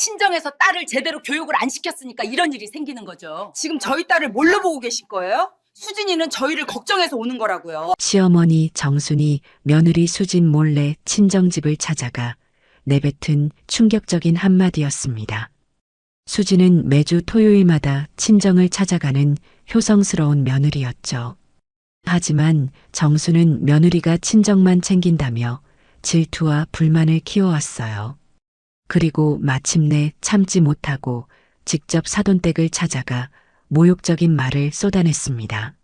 친정에서 딸을 제대로 교육을 안 시켰으니까 이런 일이 생기는 거죠. 지금 저희 딸을 뭘로 보고 계신 거예요? 수진이는 저희를 걱정해서 오는 거라고요. 시어머니 정순이 며느리 수진 몰래 친정집을 찾아가 내뱉은 충격적인 한마디였습니다. 수진은 매주 토요일마다 친정을 찾아가는 효성스러운 며느리였죠. 하지만 정수는 며느리가 친정만 챙긴다며 질투와 불만을 키워왔어요. 그리고 마침내 참지 못하고 직접 사돈댁을 찾아가 모욕적인 말을 쏟아냈습니다.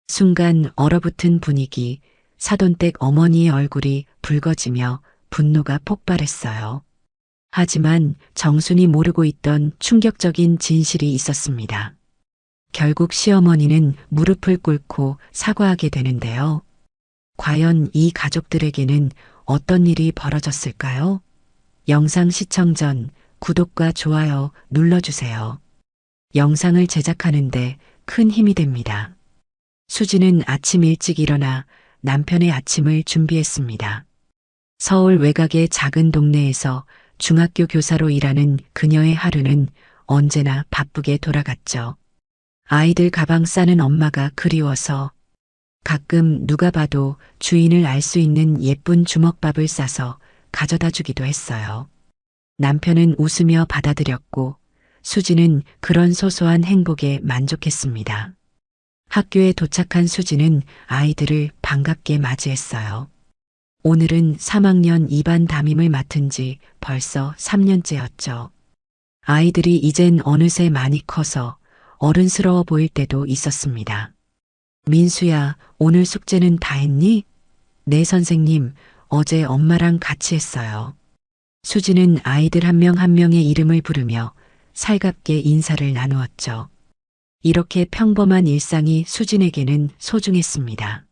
순간 얼어붙은 분위기, 사돈댁 어머니의 얼굴이 붉어지며 분노가 폭발했어요. 하지만 정순이 모르고 있던 충격적인 진실이 있었습니다. 결국 시어머니는 무릎을 꿇고 사과하게 되는데요. 과연 이 가족들에게는 어떤 일이 벌어졌을까요? 영상 시청 전 구독과 좋아요 눌러주세요. 영상을 제작하는데 큰 힘이 됩니다. 수지는 아침 일찍 일어나 남편의 아침을 준비했습니다. 서울 외곽의 작은 동네에서 중학교 교사로 일하는 그녀의 하루는 언제나 바쁘게 돌아갔죠. 아이들 가방 싸는 엄마가 그리워서 가끔 누가 봐도 주인을 알 수 있는 예쁜 주먹밥을 싸서 가져다 주기도 했어요. 남편은 웃으며 받아들였고 수지는 그런 소소한 행복에 만족했습니다. 학교에 도착한 수지는 아이들을 반갑게 맞이했어요. 오늘은 3학년 2반 담임을 맡은 지 벌써 3년째였죠. 아이들이 이젠 어느새 많이 커서 어른스러워 보일 때도 있었습니다. 민수야, 오늘 숙제는 다 했니? 네, 선생님. 어제 엄마랑 같이 했어요. 수지는 아이들 한 명 한 명의 이름을 부르며 살갑게 인사를 나누었죠. 이렇게 평범한 일상이 수진에게는 소중했습니다.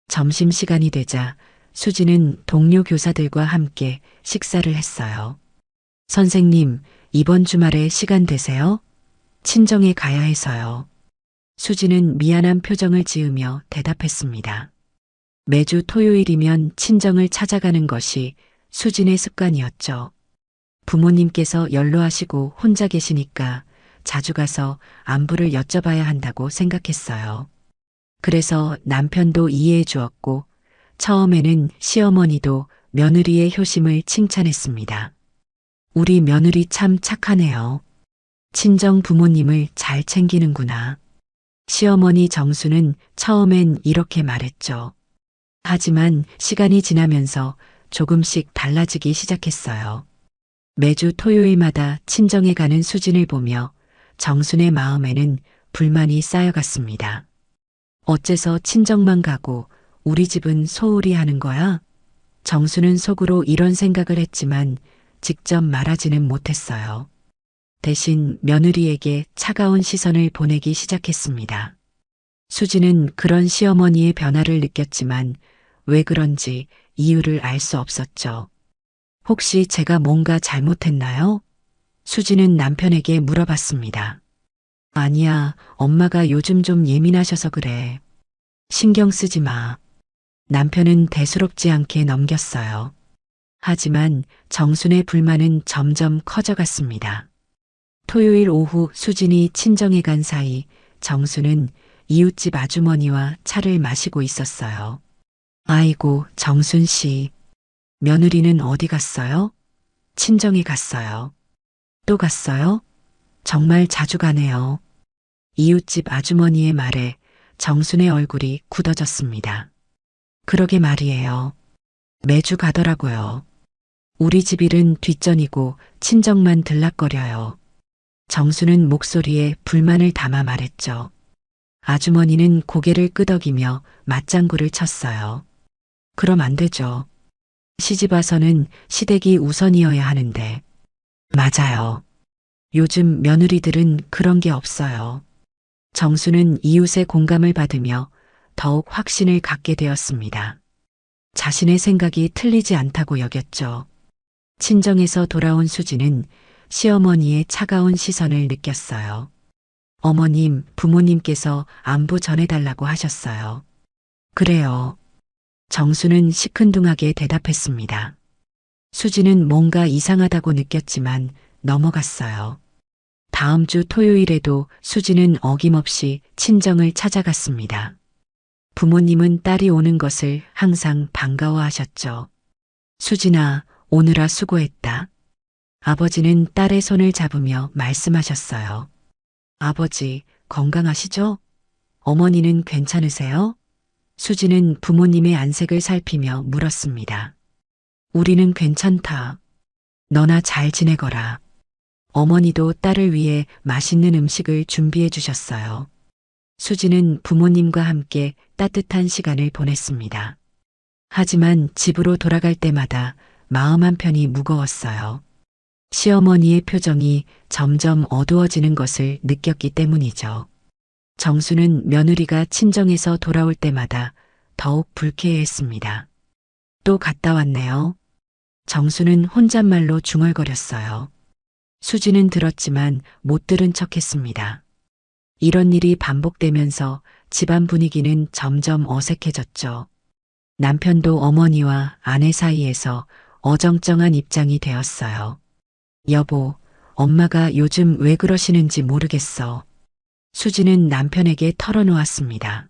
점심시간이 되자 수지는 동료 교사들과 함께 식사를 했어요. 선생님, 이번 주말에 시간 되세요? 친정에 가야 해서요. 수지는 미안한 표정을 지으며 대답했습니다. 매주 토요일이면 친정을 찾아가는 것이 수진의 습관이었죠. 부모님께서 연로하시고 혼자 계시니까 자주 가서 안부를 여쭤봐야 한다고 생각했어요. 그래서 남편도 이해해 주었고 처음에는 시어머니도 며느리의 효심을 칭찬했습니다. 우리 며느리 참 착하네요. 친정 부모님을 잘 챙기는구나. 시어머니 정수는 처음엔 이렇게 말했죠. 하지만 시간이 지나면서 조금씩 달라지기 시작했어요. 매주 토요일마다 친정에 가는 수진을 보며 정순의 마음에는 불만이 쌓여갔습니다. 어째서 친정만 가고 우리 집은 소홀히 하는 거야? 정수는 속으로 이런 생각을 했지만 직접 말하지는 못했어요. 대신 며느리에게 차가운 시선을 보내기 시작했습니다. 수지는 그런 시어머니의 변화를 느꼈지만 왜 그런지 이유를 알 수 없었죠. 혹시 제가 뭔가 잘못했나요? 수지는 남편에게 물어봤습니다. 아니야, 엄마가 요즘 좀 예민하셔서 그래. 신경 쓰지 마. 남편은 대수롭지 않게 넘겼어요. 하지만 정순의 불만은 점점 커져갔습니다. 토요일 오후 수진이 친정에 간 사이 정순은 이웃집 아주머니와 차를 마시고 있었어요. 아이고, 정순 씨. 며느리는 어디 갔어요? 친정에 갔어요. 또 갔어요? 정말 자주 가네요. 이웃집 아주머니의 말에 정순의 얼굴이 굳어졌습니다. 그러게 말이에요. 매주 가더라고요. 우리 집 일은 뒷전이고 친정만 들락거려요. 정순은 목소리에 불만을 담아 말했죠. 아주머니는 고개를 끄덕이며 맞장구를 쳤어요. 그럼 안 되죠. 시집 와서는 시댁이 우선이어야 하는데. 맞아요. 요즘 며느리들은 그런 게 없어요. 정수는 이웃의 공감을 받으며 더욱 확신을 갖게 되었습니다. 자신의 생각이 틀리지 않다고 여겼죠. 친정에서 돌아온 수지는 시어머니의 차가운 시선을 느꼈어요. 어머님, 부모님께서 안부 전해달라고 하셨어요. 그래요. 정수는 시큰둥하게 대답했습니다. 수지는 뭔가 이상하다고 느꼈지만 넘어갔어요. 다음 주 토요일에도 수지는 어김없이 친정을 찾아갔습니다. 부모님은 딸이 오는 것을 항상 반가워하셨죠. 수진아, 오느라 수고했다. 아버지는 딸의 손을 잡으며 말씀하셨어요. 아버지, 건강하시죠? 어머니는 괜찮으세요? 수지는 부모님의 안색을 살피며 물었습니다. 우리는 괜찮다. 너나 잘 지내거라. 어머니도 딸을 위해 맛있는 음식을 준비해 주셨어요. 수지는 부모님과 함께 따뜻한 시간을 보냈습니다. 하지만 집으로 돌아갈 때마다 마음 한편이 무거웠어요. 시어머니의 표정이 점점 어두워지는 것을 느꼈기 때문이죠. 정수는 며느리가 친정에서 돌아올 때마다 더욱 불쾌해했습니다. 또 갔다 왔네요. 정수는 혼잣말로 중얼거렸어요. 수지는 들었지만 못 들은 척했습니다. 이런 일이 반복되면서 집안 분위기는 점점 어색해졌죠. 남편도 어머니와 아내 사이에서 어정쩡한 입장이 되었어요. 여보, 엄마가 요즘 왜 그러시는지 모르겠어. 수지는 남편에게 털어놓았습니다.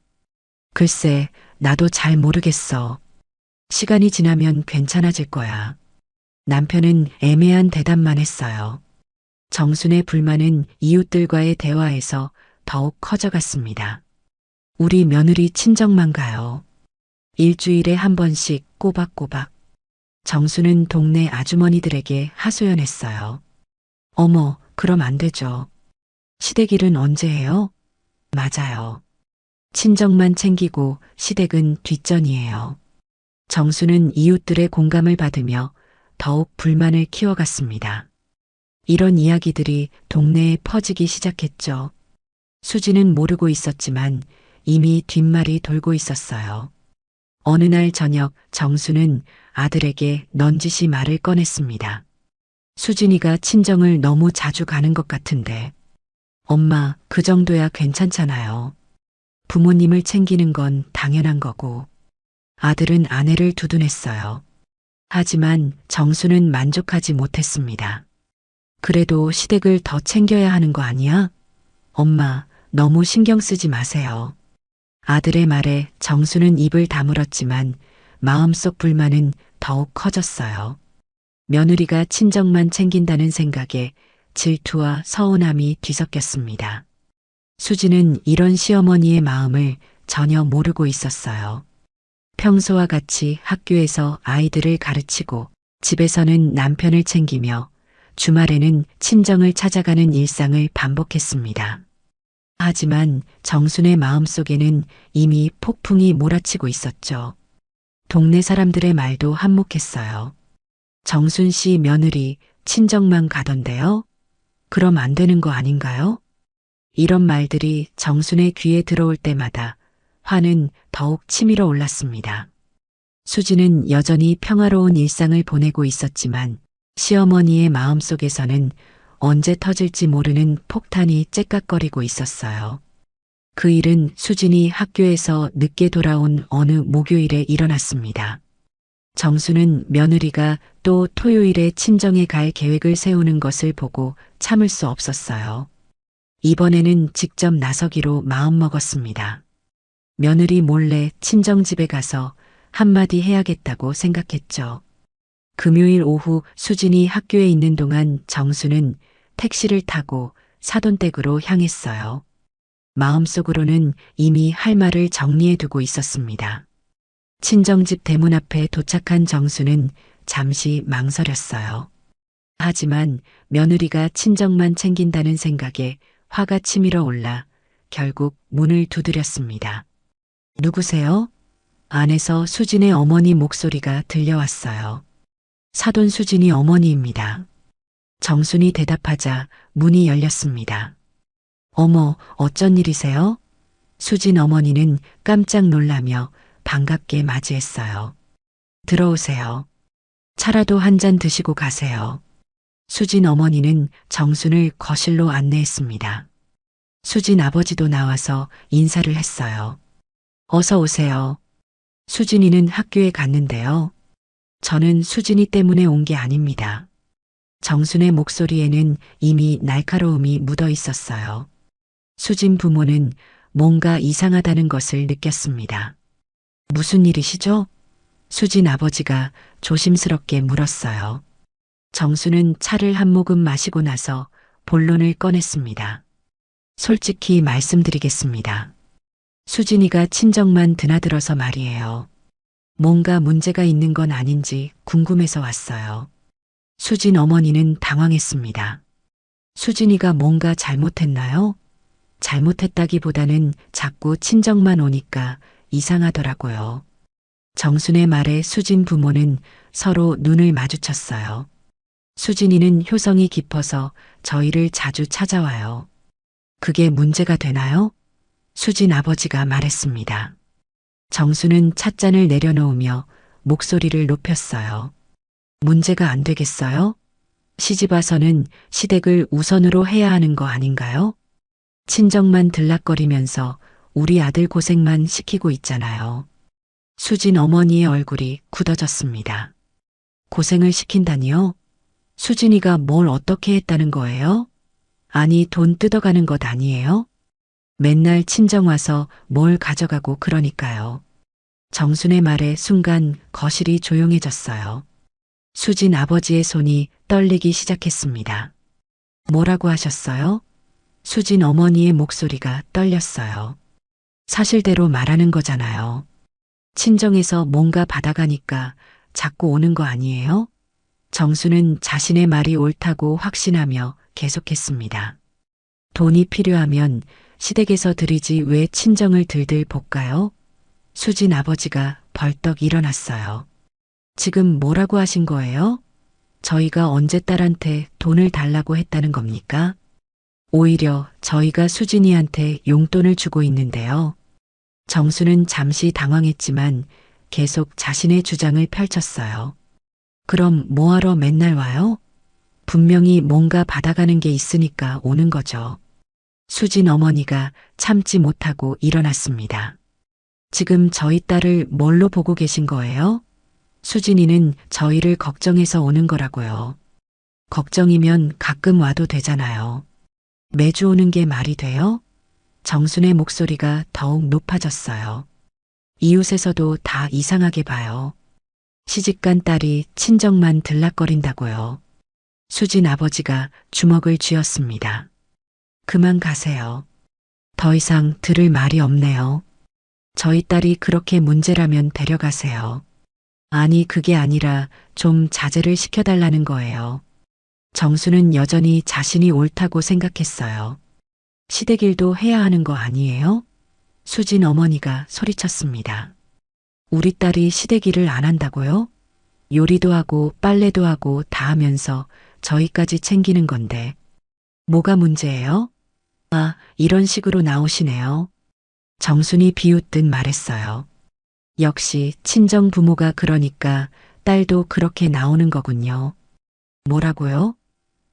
글쎄, 나도 잘 모르겠어. 시간이 지나면 괜찮아질 거야. 남편은 애매한 대답만 했어요. 정순의 불만은 이웃들과의 대화에서 더욱 커져갔습니다. 우리 며느리 친정만 가요. 일주일에 한 번씩 꼬박꼬박. 정수는 동네 아주머니들에게 하소연했어요. 어머, 그럼 안 되죠. 시댁일은 언제 해요? 맞아요. 친정만 챙기고 시댁은 뒷전이에요. 정수는 이웃들의 공감을 받으며 더욱 불만을 키워갔습니다. 이런 이야기들이 동네에 퍼지기 시작했죠. 수지는 모르고 있었지만 이미 뒷말이 돌고 있었어요. 어느 날 저녁 정수는 아들에게 넌지시 말을 꺼냈습니다. 수진이가 친정을 너무 자주 가는 것 같은데. 엄마, 그 정도야 괜찮잖아요. 부모님을 챙기는 건 당연한 거고. 아들은 아내를 두둔했어요. 하지만 정수는 만족하지 못했습니다. 그래도 시댁을 더 챙겨야 하는 거 아니야? 엄마, 너무 신경 쓰지 마세요. 아들의 말에 정수는 입을 다물었지만 마음속 불만은 더욱 커졌어요. 며느리가 친정만 챙긴다는 생각에 질투와 서운함이 뒤섞였습니다. 수지는 이런 시어머니의 마음을 전혀 모르고 있었어요. 평소와 같이 학교에서 아이들을 가르치고 집에서는 남편을 챙기며 주말에는 친정을 찾아가는 일상을 반복했습니다. 하지만 정순의 마음속에는 이미 폭풍이 몰아치고 있었죠. 동네 사람들의 말도 한몫했어요. 정순 씨 며느리 친정만 가던데요? 그럼 안 되는 거 아닌가요? 이런 말들이 정순의 귀에 들어올 때마다 화는 더욱 치밀어 올랐습니다. 수지는 여전히 평화로운 일상을 보내고 있었지만 시어머니의 마음속에서는 언제 터질지 모르는 폭탄이 째깍거리고 있었어요. 그 일은 수진이 학교에서 늦게 돌아온 어느 목요일에 일어났습니다. 정수는 며느리가 또 토요일에 친정에 갈 계획을 세우는 것을 보고 참을 수 없었어요. 이번에는 직접 나서기로 마음먹었습니다. 며느리 몰래 친정집에 가서 한마디 해야겠다고 생각했죠. 금요일 오후 수진이 학교에 있는 동안 정수는 택시를 타고 사돈댁으로 향했어요. 마음속으로는 이미 할 말을 정리해두고 있었습니다. 친정집 대문 앞에 도착한 정수는 잠시 망설였어요. 하지만 며느리가 친정만 챙긴다는 생각에 화가 치밀어 올라 결국 문을 두드렸습니다. 누구세요? 안에서 수진의 어머니 목소리가 들려왔어요. 사돈 수진이 어머니입니다. 정순이 대답하자 문이 열렸습니다. 어머, 어쩐 일이세요? 수진 어머니는 깜짝 놀라며 반갑게 맞이했어요. 들어오세요. 차라도 한 잔 드시고 가세요. 수진 어머니는 정순을 거실로 안내했습니다. 수진 아버지도 나와서 인사를 했어요. 어서 오세요. 수진이는 학교에 갔는데요. 저는 수진이 때문에 온 게 아닙니다. 정순의 목소리에는 이미 날카로움이 묻어 있었어요. 수진 부모는 뭔가 이상하다는 것을 느꼈습니다. 무슨 일이시죠? 수진 아버지가 조심스럽게 물었어요. 정수는 차를 한 모금 마시고 나서 본론을 꺼냈습니다. 솔직히 말씀드리겠습니다. 수진이가 친정만 드나들어서 말이에요. 뭔가 문제가 있는 건 아닌지 궁금해서 왔어요. 수진 어머니는 당황했습니다. 수진이가 뭔가 잘못했나요? 잘못했다기보다는 자꾸 친정만 오니까 이상하더라고요. 정순의 말에 수진 부모는 서로 눈을 마주쳤어요. 수진이는 효성이 깊어서 저희를 자주 찾아와요. 그게 문제가 되나요? 수진 아버지가 말했습니다. 정수는 찻잔을 내려놓으며 목소리를 높였어요. 문제가 안 되겠어요? 시집와서는 시댁을 우선으로 해야 하는 거 아닌가요? 친정만 들락거리면서 우리 아들 고생만 시키고 있잖아요. 수진 어머니의 얼굴이 굳어졌습니다. 고생을 시킨다니요? 수진이가 뭘 어떻게 했다는 거예요? 아니, 돈 뜯어가는 것 아니에요? 맨날 친정 와서 뭘 가져가고 그러니까요. 정순의 말에 순간 거실이 조용해졌어요. 수진 아버지의 손이 떨리기 시작했습니다. 뭐라고 하셨어요? 수진 어머니의 목소리가 떨렸어요. 사실대로 말하는 거잖아요. 친정에서 뭔가 받아가니까 자꾸 오는 거 아니에요? 정수는 자신의 말이 옳다고 확신하며 계속했습니다. 돈이 필요하면 시댁에서 드리지 왜 친정을 들들 볶아요? 수진 아버지가 벌떡 일어났어요. 지금 뭐라고 하신 거예요? 저희가 언제 딸한테 돈을 달라고 했다는 겁니까? 오히려 저희가 수진이한테 용돈을 주고 있는데요. 정수는 잠시 당황했지만 계속 자신의 주장을 펼쳤어요. 그럼 뭐하러 맨날 와요? 분명히 뭔가 받아가는 게 있으니까 오는 거죠. 수진 어머니가 참지 못하고 일어났습니다. 지금 저희 딸을 뭘로 보고 계신 거예요? 수진이는 저희를 걱정해서 오는 거라고요. 걱정이면 가끔 와도 되잖아요. 매주 오는 게 말이 돼요? 정순의 목소리가 더욱 높아졌어요. 이웃에서도 다 이상하게 봐요. 시집간 딸이 친정만 들락거린다고요. 수진 아버지가 주먹을 쥐었습니다. 그만 가세요. 더 이상 들을 말이 없네요. 저희 딸이 그렇게 문제라면 데려가세요. 아니, 그게 아니라 좀 자제를 시켜달라는 거예요. 정수는 여전히 자신이 옳다고 생각했어요. 시댁 일도 해야 하는 거 아니에요? 수진 어머니가 소리쳤습니다. 우리 딸이 시댁 일을 안 한다고요? 요리도 하고 빨래도 하고 다 하면서 저희까지 챙기는 건데 뭐가 문제예요? 아, 이런 식으로 나오시네요. 정순이 비웃듯 말했어요. 역시 친정 부모가 그러니까 딸도 그렇게 나오는 거군요. 뭐라고요?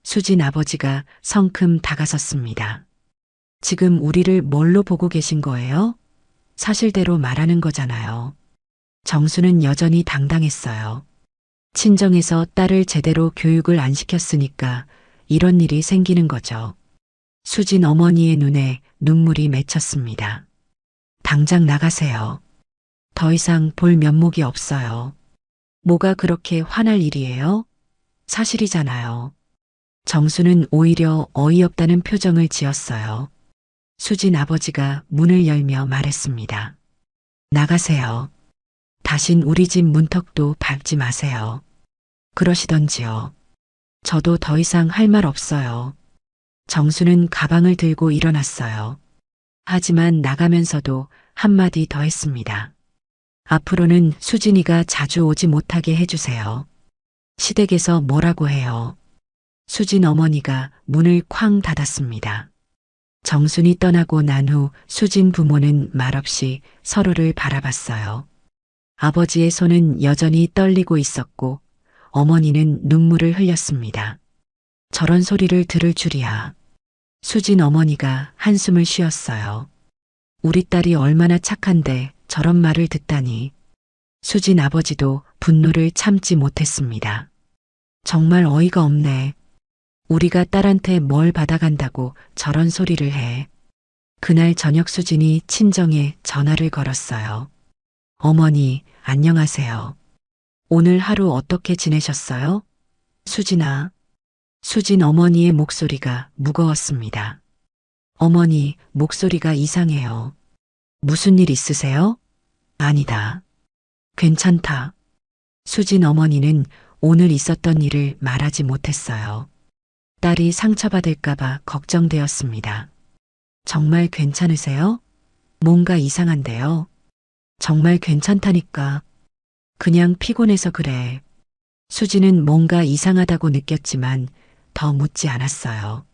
수진 아버지가 성큼 다가섰습니다. 지금 우리를 뭘로 보고 계신 거예요? 사실대로 말하는 거잖아요. 정수는 여전히 당당했어요. 친정에서 딸을 제대로 교육을 안 시켰으니까 이런 일이 생기는 거죠. 수진 어머니의 눈에 눈물이 맺혔습니다. 당장 나가세요. 더 이상 볼 면목이 없어요. 뭐가 그렇게 화날 일이에요? 사실이잖아요. 정수는 오히려 어이없다는 표정을 지었어요. 수진 아버지가 문을 열며 말했습니다. 나가세요. 다신 우리 집 문턱도 밟지 마세요. 그러시던지요. 저도 더 이상 할 말 없어요. 정수는 가방을 들고 일어났어요. 하지만 나가면서도 한마디 더 했습니다. 앞으로는 수진이가 자주 오지 못하게 해주세요. 시댁에서 뭐라고 해요. 수진 어머니가 문을 쾅 닫았습니다. 정순이 떠나고 난 후 수진 부모는 말없이 서로를 바라봤어요. 아버지의 손은 여전히 떨리고 있었고 어머니는 눈물을 흘렸습니다. 저런 소리를 들을 줄이야. 수진 어머니가 한숨을 쉬었어요. 우리 딸이 얼마나 착한데 저런 말을 듣다니. 수진 아버지도 분노를 참지 못했습니다. 정말 어이가 없네. 우리가 딸한테 뭘 받아간다고 저런 소리를 해. 그날 저녁 수진이 친정에 전화를 걸었어요. 어머니, 안녕하세요. 오늘 하루 어떻게 지내셨어요? 수진아. 수진 어머니의 목소리가 무거웠습니다. 어머니, 목소리가 이상해요. 무슨 일 있으세요? 아니다. 괜찮다. 수진 어머니는 오늘 있었던 일을 말하지 못했어요. 딸이 상처받을까봐 걱정되었습니다. 정말 괜찮으세요? 뭔가 이상한데요. 정말 괜찮다니까. 그냥 피곤해서 그래. 수진은 뭔가 이상하다고 느꼈지만 더 묻지 않았어요.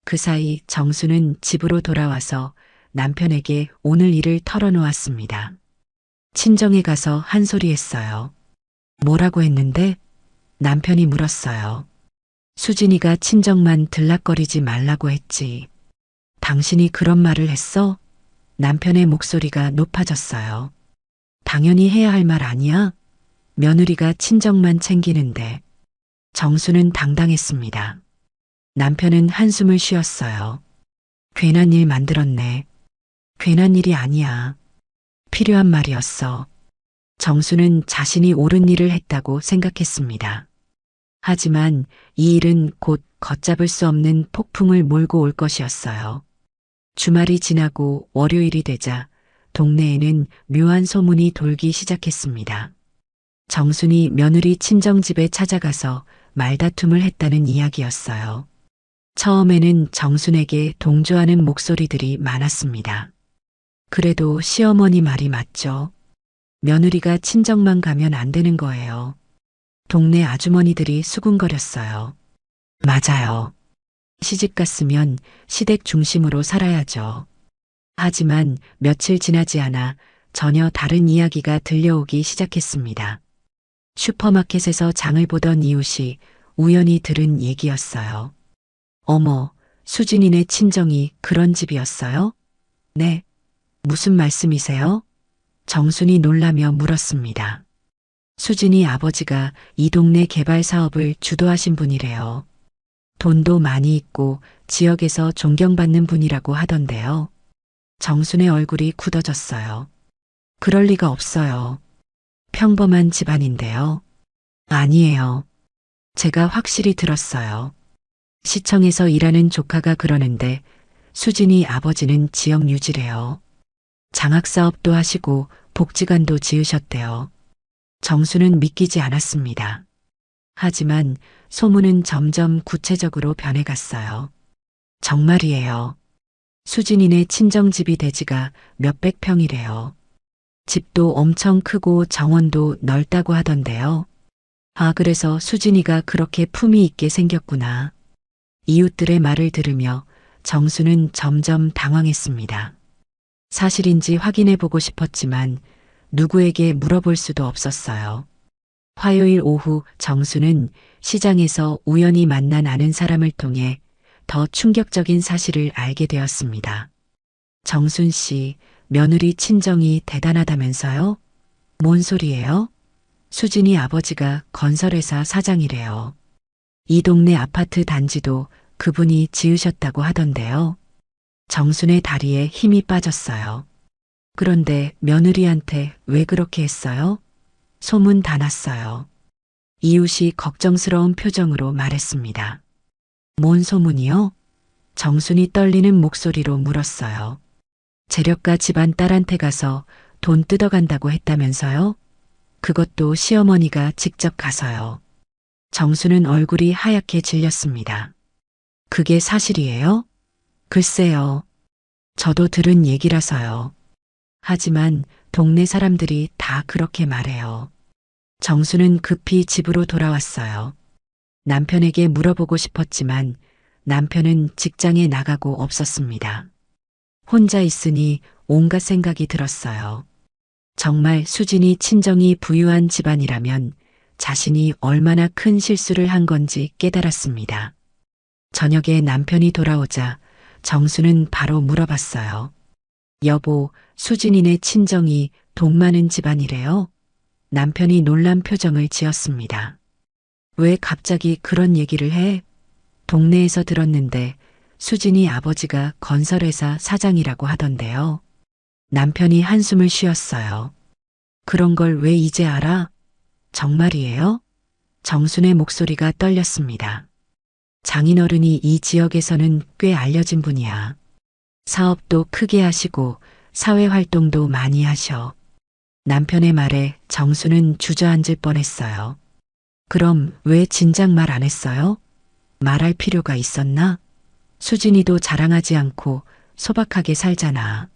그 사이 정수는 집으로 돌아와서 남편에게 오늘 일을 털어놓았습니다. 친정에 가서 한 소리 했어요. 뭐라고 했는데? 남편이 물었어요. 수진이가 친정만 들락거리지 말라고 했지. 당신이 그런 말을 했어? 남편의 목소리가 높아졌어요. 당연히 해야 할 말 아니야? 며느리가 친정만 챙기는데. 정수는 당당했습니다. 남편은 한숨을 쉬었어요. 괜한 일 만들었네. 괜한 일이 아니야. 필요한 말이었어. 정수는 자신이 옳은 일을 했다고 생각했습니다. 하지만 이 일은 곧 걷잡을 수 없는 폭풍을 몰고 올 것이었어요. 주말이 지나고 월요일이 되자 동네에는 묘한 소문이 돌기 시작했습니다. 정순이 며느리 친정집에 찾아가서 말다툼을 했다는 이야기였어요. 처음에는 정순에게 동조하는 목소리들이 많았습니다. 그래도 시어머니 말이 맞죠. 며느리가 친정만 가면 안 되는 거예요. 동네 아주머니들이 수군거렸어요. 맞아요. 시집 갔으면 시댁 중심으로 살아야죠. 하지만 며칠 지나지 않아 전혀 다른 이야기가 들려오기 시작했습니다. 슈퍼마켓에서 장을 보던 이웃이 우연히 들은 얘기였어요. 어머, 수진이네 친정이 그런 집이었어요? 네. 무슨 말씀이세요? 정순이 놀라며 물었습니다. 수진이 아버지가 이 동네 개발 사업을 주도하신 분이래요. 돈도 많이 있고 지역에서 존경받는 분이라고 하던데요. 정순의 얼굴이 굳어졌어요. 그럴 리가 없어요. 평범한 집안인데요. 아니에요. 제가 확실히 들었어요. 시청에서 일하는 조카가 그러는데 수진이 아버지는 지역 유지래요. 장학사업도 하시고 복지관도 지으셨대요. 정수는 믿기지 않았습니다. 하지만 소문은 점점 구체적으로 변해갔어요. 정말이에요. 수진이네 친정집이 대지가 몇백 평이래요. 집도 엄청 크고 정원도 넓다고 하던데요. 아, 그래서 수진이가 그렇게 품위 있게 생겼구나. 이웃들의 말을 들으며 정수는 점점 당황했습니다. 사실인지 확인해 보고 싶었지만 누구에게 물어볼 수도 없었어요. 화요일 오후 정수는 시장에서 우연히 만난 아는 사람을 통해 더 충격적인 사실을 알게 되었습니다. 정순 씨, 며느리 친정이 대단하다면서요? 뭔 소리예요? 수진이 아버지가 건설회사 사장이래요. 이 동네 아파트 단지도 그분이 지으셨다고 하던데요. 정순의 다리에 힘이 빠졌어요. 그런데 며느리한테 왜 그렇게 했어요? 소문 다 났어요. 이웃이 걱정스러운 표정으로 말했습니다. 뭔 소문이요? 정순이 떨리는 목소리로 물었어요. 재력가 집안 딸한테 가서 돈 뜯어간다고 했다면서요? 그것도 시어머니가 직접 가서요. 정수는 얼굴이 하얗게 질렸습니다. 그게 사실이에요? 글쎄요. 저도 들은 얘기라서요. 하지만 동네 사람들이 다 그렇게 말해요. 정수는 급히 집으로 돌아왔어요. 남편에게 물어보고 싶었지만 남편은 직장에 나가고 없었습니다. 혼자 있으니 온갖 생각이 들었어요. 정말 수진이 친정이 부유한 집안이라면 자신이 얼마나 큰 실수를 한 건지 깨달았습니다. 저녁에 남편이 돌아오자 정수는 바로 물어봤어요. 여보, 수진이네 친정이 돈 많은 집안이래요? 남편이 놀란 표정을 지었습니다. 왜 갑자기 그런 얘기를 해? 동네에서 들었는데 수진이 아버지가 건설회사 사장이라고 하던데요. 남편이 한숨을 쉬었어요. 그런 걸 왜 이제 알아? 정말이에요? 정순의 목소리가 떨렸습니다. 장인어른이 이 지역에서는 꽤 알려진 분이야. 사업도 크게 하시고 사회활동도 많이 하셔. 남편의 말에 정수는 주저앉을 뻔했어요. 그럼 왜 진작 말 안 했어요? 말할 필요가 있었나? 수진이도 자랑하지 않고 소박하게 살잖아.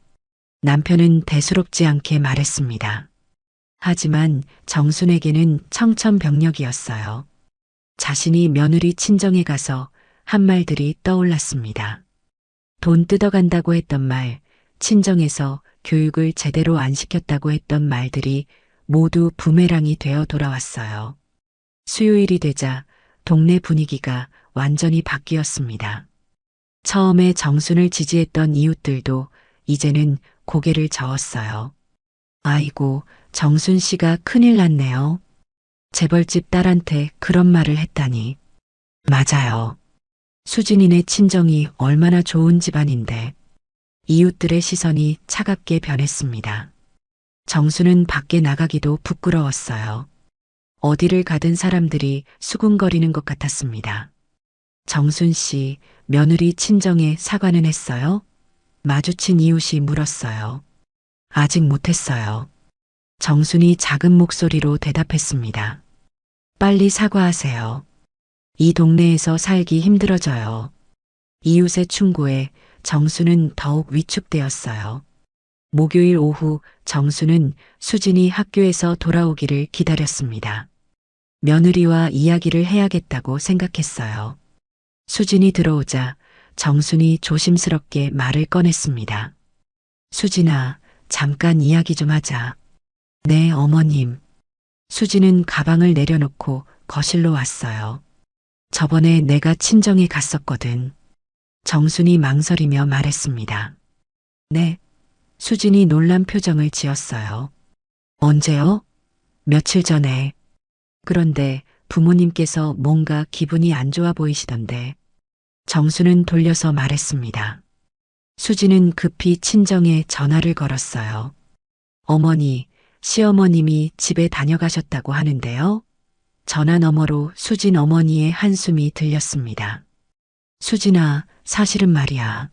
남편은 대수롭지 않게 말했습니다. 하지만 정순에게는 청천벽력이었어요. 자신이 며느리 친정에 가서 한 말들이 떠올랐습니다. 돈 뜯어간다고 했던 말, 친정에서 교육을 제대로 안 시켰다고 했던 말들이 모두 부메랑이 되어 돌아왔어요. 수요일이 되자 동네 분위기가 완전히 바뀌었습니다. 처음에 정순을 지지했던 이웃들도 이제는 고개를 저었어요. 아이고, 정순 씨가 큰일 났네요. 재벌집 딸한테 그런 말을 했다니. 맞아요. 수진이네 친정이 얼마나 좋은 집안인데. 이웃들의 시선이 차갑게 변했습니다. 정수는 밖에 나가기도 부끄러웠어요. 어디를 가든 사람들이 수군거리는 것 같았습니다. 정순 씨, 며느리 친정에 사과는 했어요? 마주친 이웃이 물었어요. 아직 못했어요. 정순이 작은 목소리로 대답했습니다. 빨리 사과하세요. 이 동네에서 살기 힘들어져요. 이웃의 충고에 정수는 더욱 위축되었어요. 목요일 오후 정수는 수진이 학교에서 돌아오기를 기다렸습니다. 며느리와 이야기를 해야겠다고 생각했어요. 수진이 들어오자 정순이 조심스럽게 말을 꺼냈습니다. 수진아, 잠깐 이야기 좀 하자. 네, 어머님. 수진은 가방을 내려놓고 거실로 왔어요. 저번에 내가 친정에 갔었거든. 정순이 망설이며 말했습니다. 네. 수진이 놀란 표정을 지었어요. 언제요? 며칠 전에. 그런데 부모님께서 뭔가 기분이 안 좋아 보이시던데. 정수는 돌려서 말했습니다. 수진은 급히 친정에 전화를 걸었어요. 어머니, 시어머님이 집에 다녀가셨다고 하는데요. 전화 너머로 수진 어머니의 한숨이 들렸습니다. 수진아, 사실은 말이야.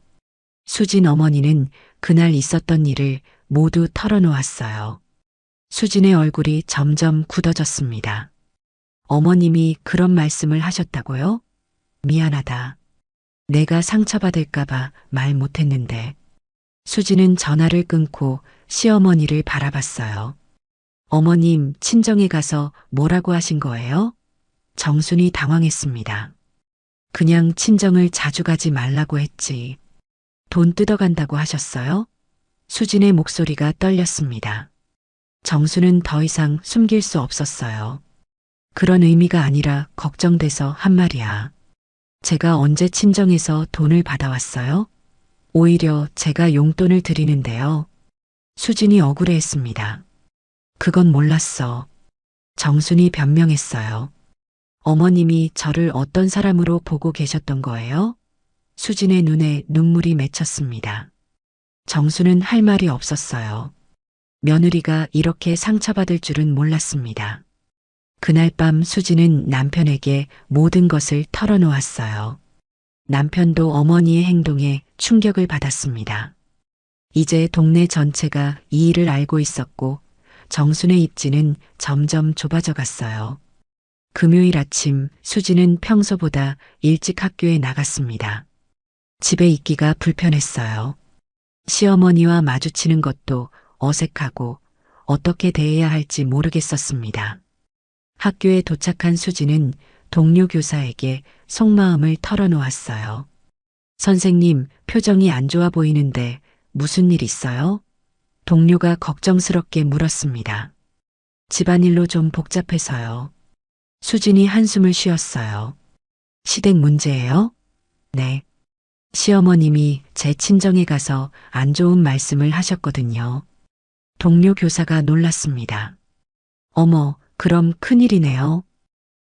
수진 어머니는 그날 있었던 일을 모두 털어놓았어요. 수진의 얼굴이 점점 굳어졌습니다. 어머님이 그런 말씀을 하셨다고요? 미안하다. 내가 상처받을까봐 말 못했는데. 수진은 전화를 끊고 시어머니를 바라봤어요. 어머님 친정에 가서 뭐라고 하신 거예요? 정순이 당황했습니다. 그냥 친정을 자주 가지 말라고 했지. 돈 뜯어간다고 하셨어요? 수진의 목소리가 떨렸습니다. 정수는 더 이상 숨길 수 없었어요. 그런 의미가 아니라 걱정돼서 한 말이야. 제가 언제 친정에서 돈을 받아왔어요? 오히려 제가 용돈을 드리는데요. 수진이 억울해했습니다. 그건 몰랐어. 정순이 변명했어요. 어머님이 저를 어떤 사람으로 보고 계셨던 거예요? 수진의 눈에 눈물이 맺혔습니다. 정수는 할 말이 없었어요. 며느리가 이렇게 상처받을 줄은 몰랐습니다. 그날 밤 수진은 남편에게 모든 것을 털어놓았어요. 남편도 어머니의 행동에 충격을 받았습니다. 이제 동네 전체가 이 일을 알고 있었고 정순의 입지는 점점 좁아져 갔어요. 금요일 아침 수진은 평소보다 일찍 학교에 나갔습니다. 집에 있기가 불편했어요. 시어머니와 마주치는 것도 어색하고 어떻게 대해야 할지 모르겠었습니다. 학교에 도착한 수진은 동료 교사에게 속마음을 털어놓았어요. 선생님, 표정이 안 좋아 보이는데 무슨 일 있어요? 동료가 걱정스럽게 물었습니다. 집안일로 좀 복잡해서요. 수진이 한숨을 쉬었어요. 시댁 문제예요? 네. 시어머님이 제 친정에 가서 안 좋은 말씀을 하셨거든요. 동료 교사가 놀랐습니다. 어머, 그럼 큰일이네요.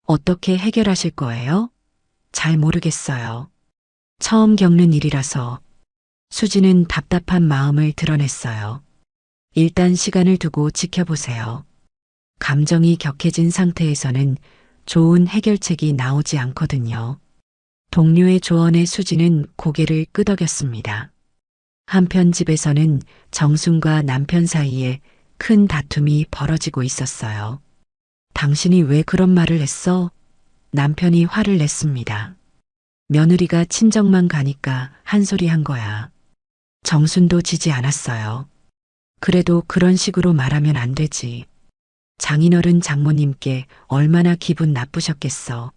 어떻게 해결하실 거예요? 잘 모르겠어요. 처음 겪는 일이라서. 수지는 답답한 마음을 드러냈어요. 일단 시간을 두고 지켜보세요. 감정이 격해진 상태에서는 좋은 해결책이 나오지 않거든요. 동료의 조언에 수지는 고개를 끄덕였습니다. 한편 집에서는 정순과 남편 사이에 큰 다툼이 벌어지고 있었어요. 당신이 왜 그런 말을 했어? 남편이 화를 냈습니다. 며느리가 친정만 가니까 한 소리 한 거야. 정순도 지지 않았어요. 그래도 그런 식으로 말하면 안 되지. 장인어른 장모님께 얼마나 기분 나쁘셨겠어.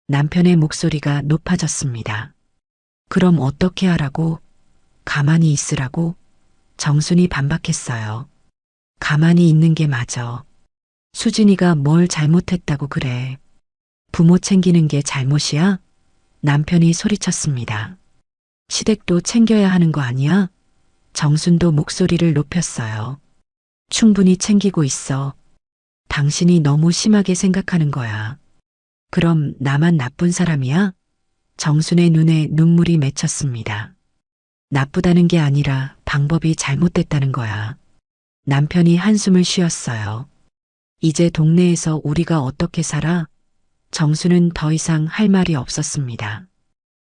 남편의 목소리가 높아졌습니다. 그럼 어떻게 하라고? 가만히 있으라고? 정순이 반박했어요. 가만히 있는 게 맞아. 수진이가 뭘 잘못했다고 그래. 부모 챙기는 게 잘못이야? 남편이 소리쳤습니다. 시댁도 챙겨야 하는 거 아니야? 정순도 목소리를 높였어요. 충분히 챙기고 있어. 당신이 너무 심하게 생각하는 거야. 그럼 나만 나쁜 사람이야? 정순의 눈에 눈물이 맺혔습니다. 나쁘다는 게 아니라 방법이 잘못됐다는 거야. 남편이 한숨을 쉬었어요. 이제 동네에서 우리가 어떻게 살아? 정수는 더 이상 할 말이 없었습니다.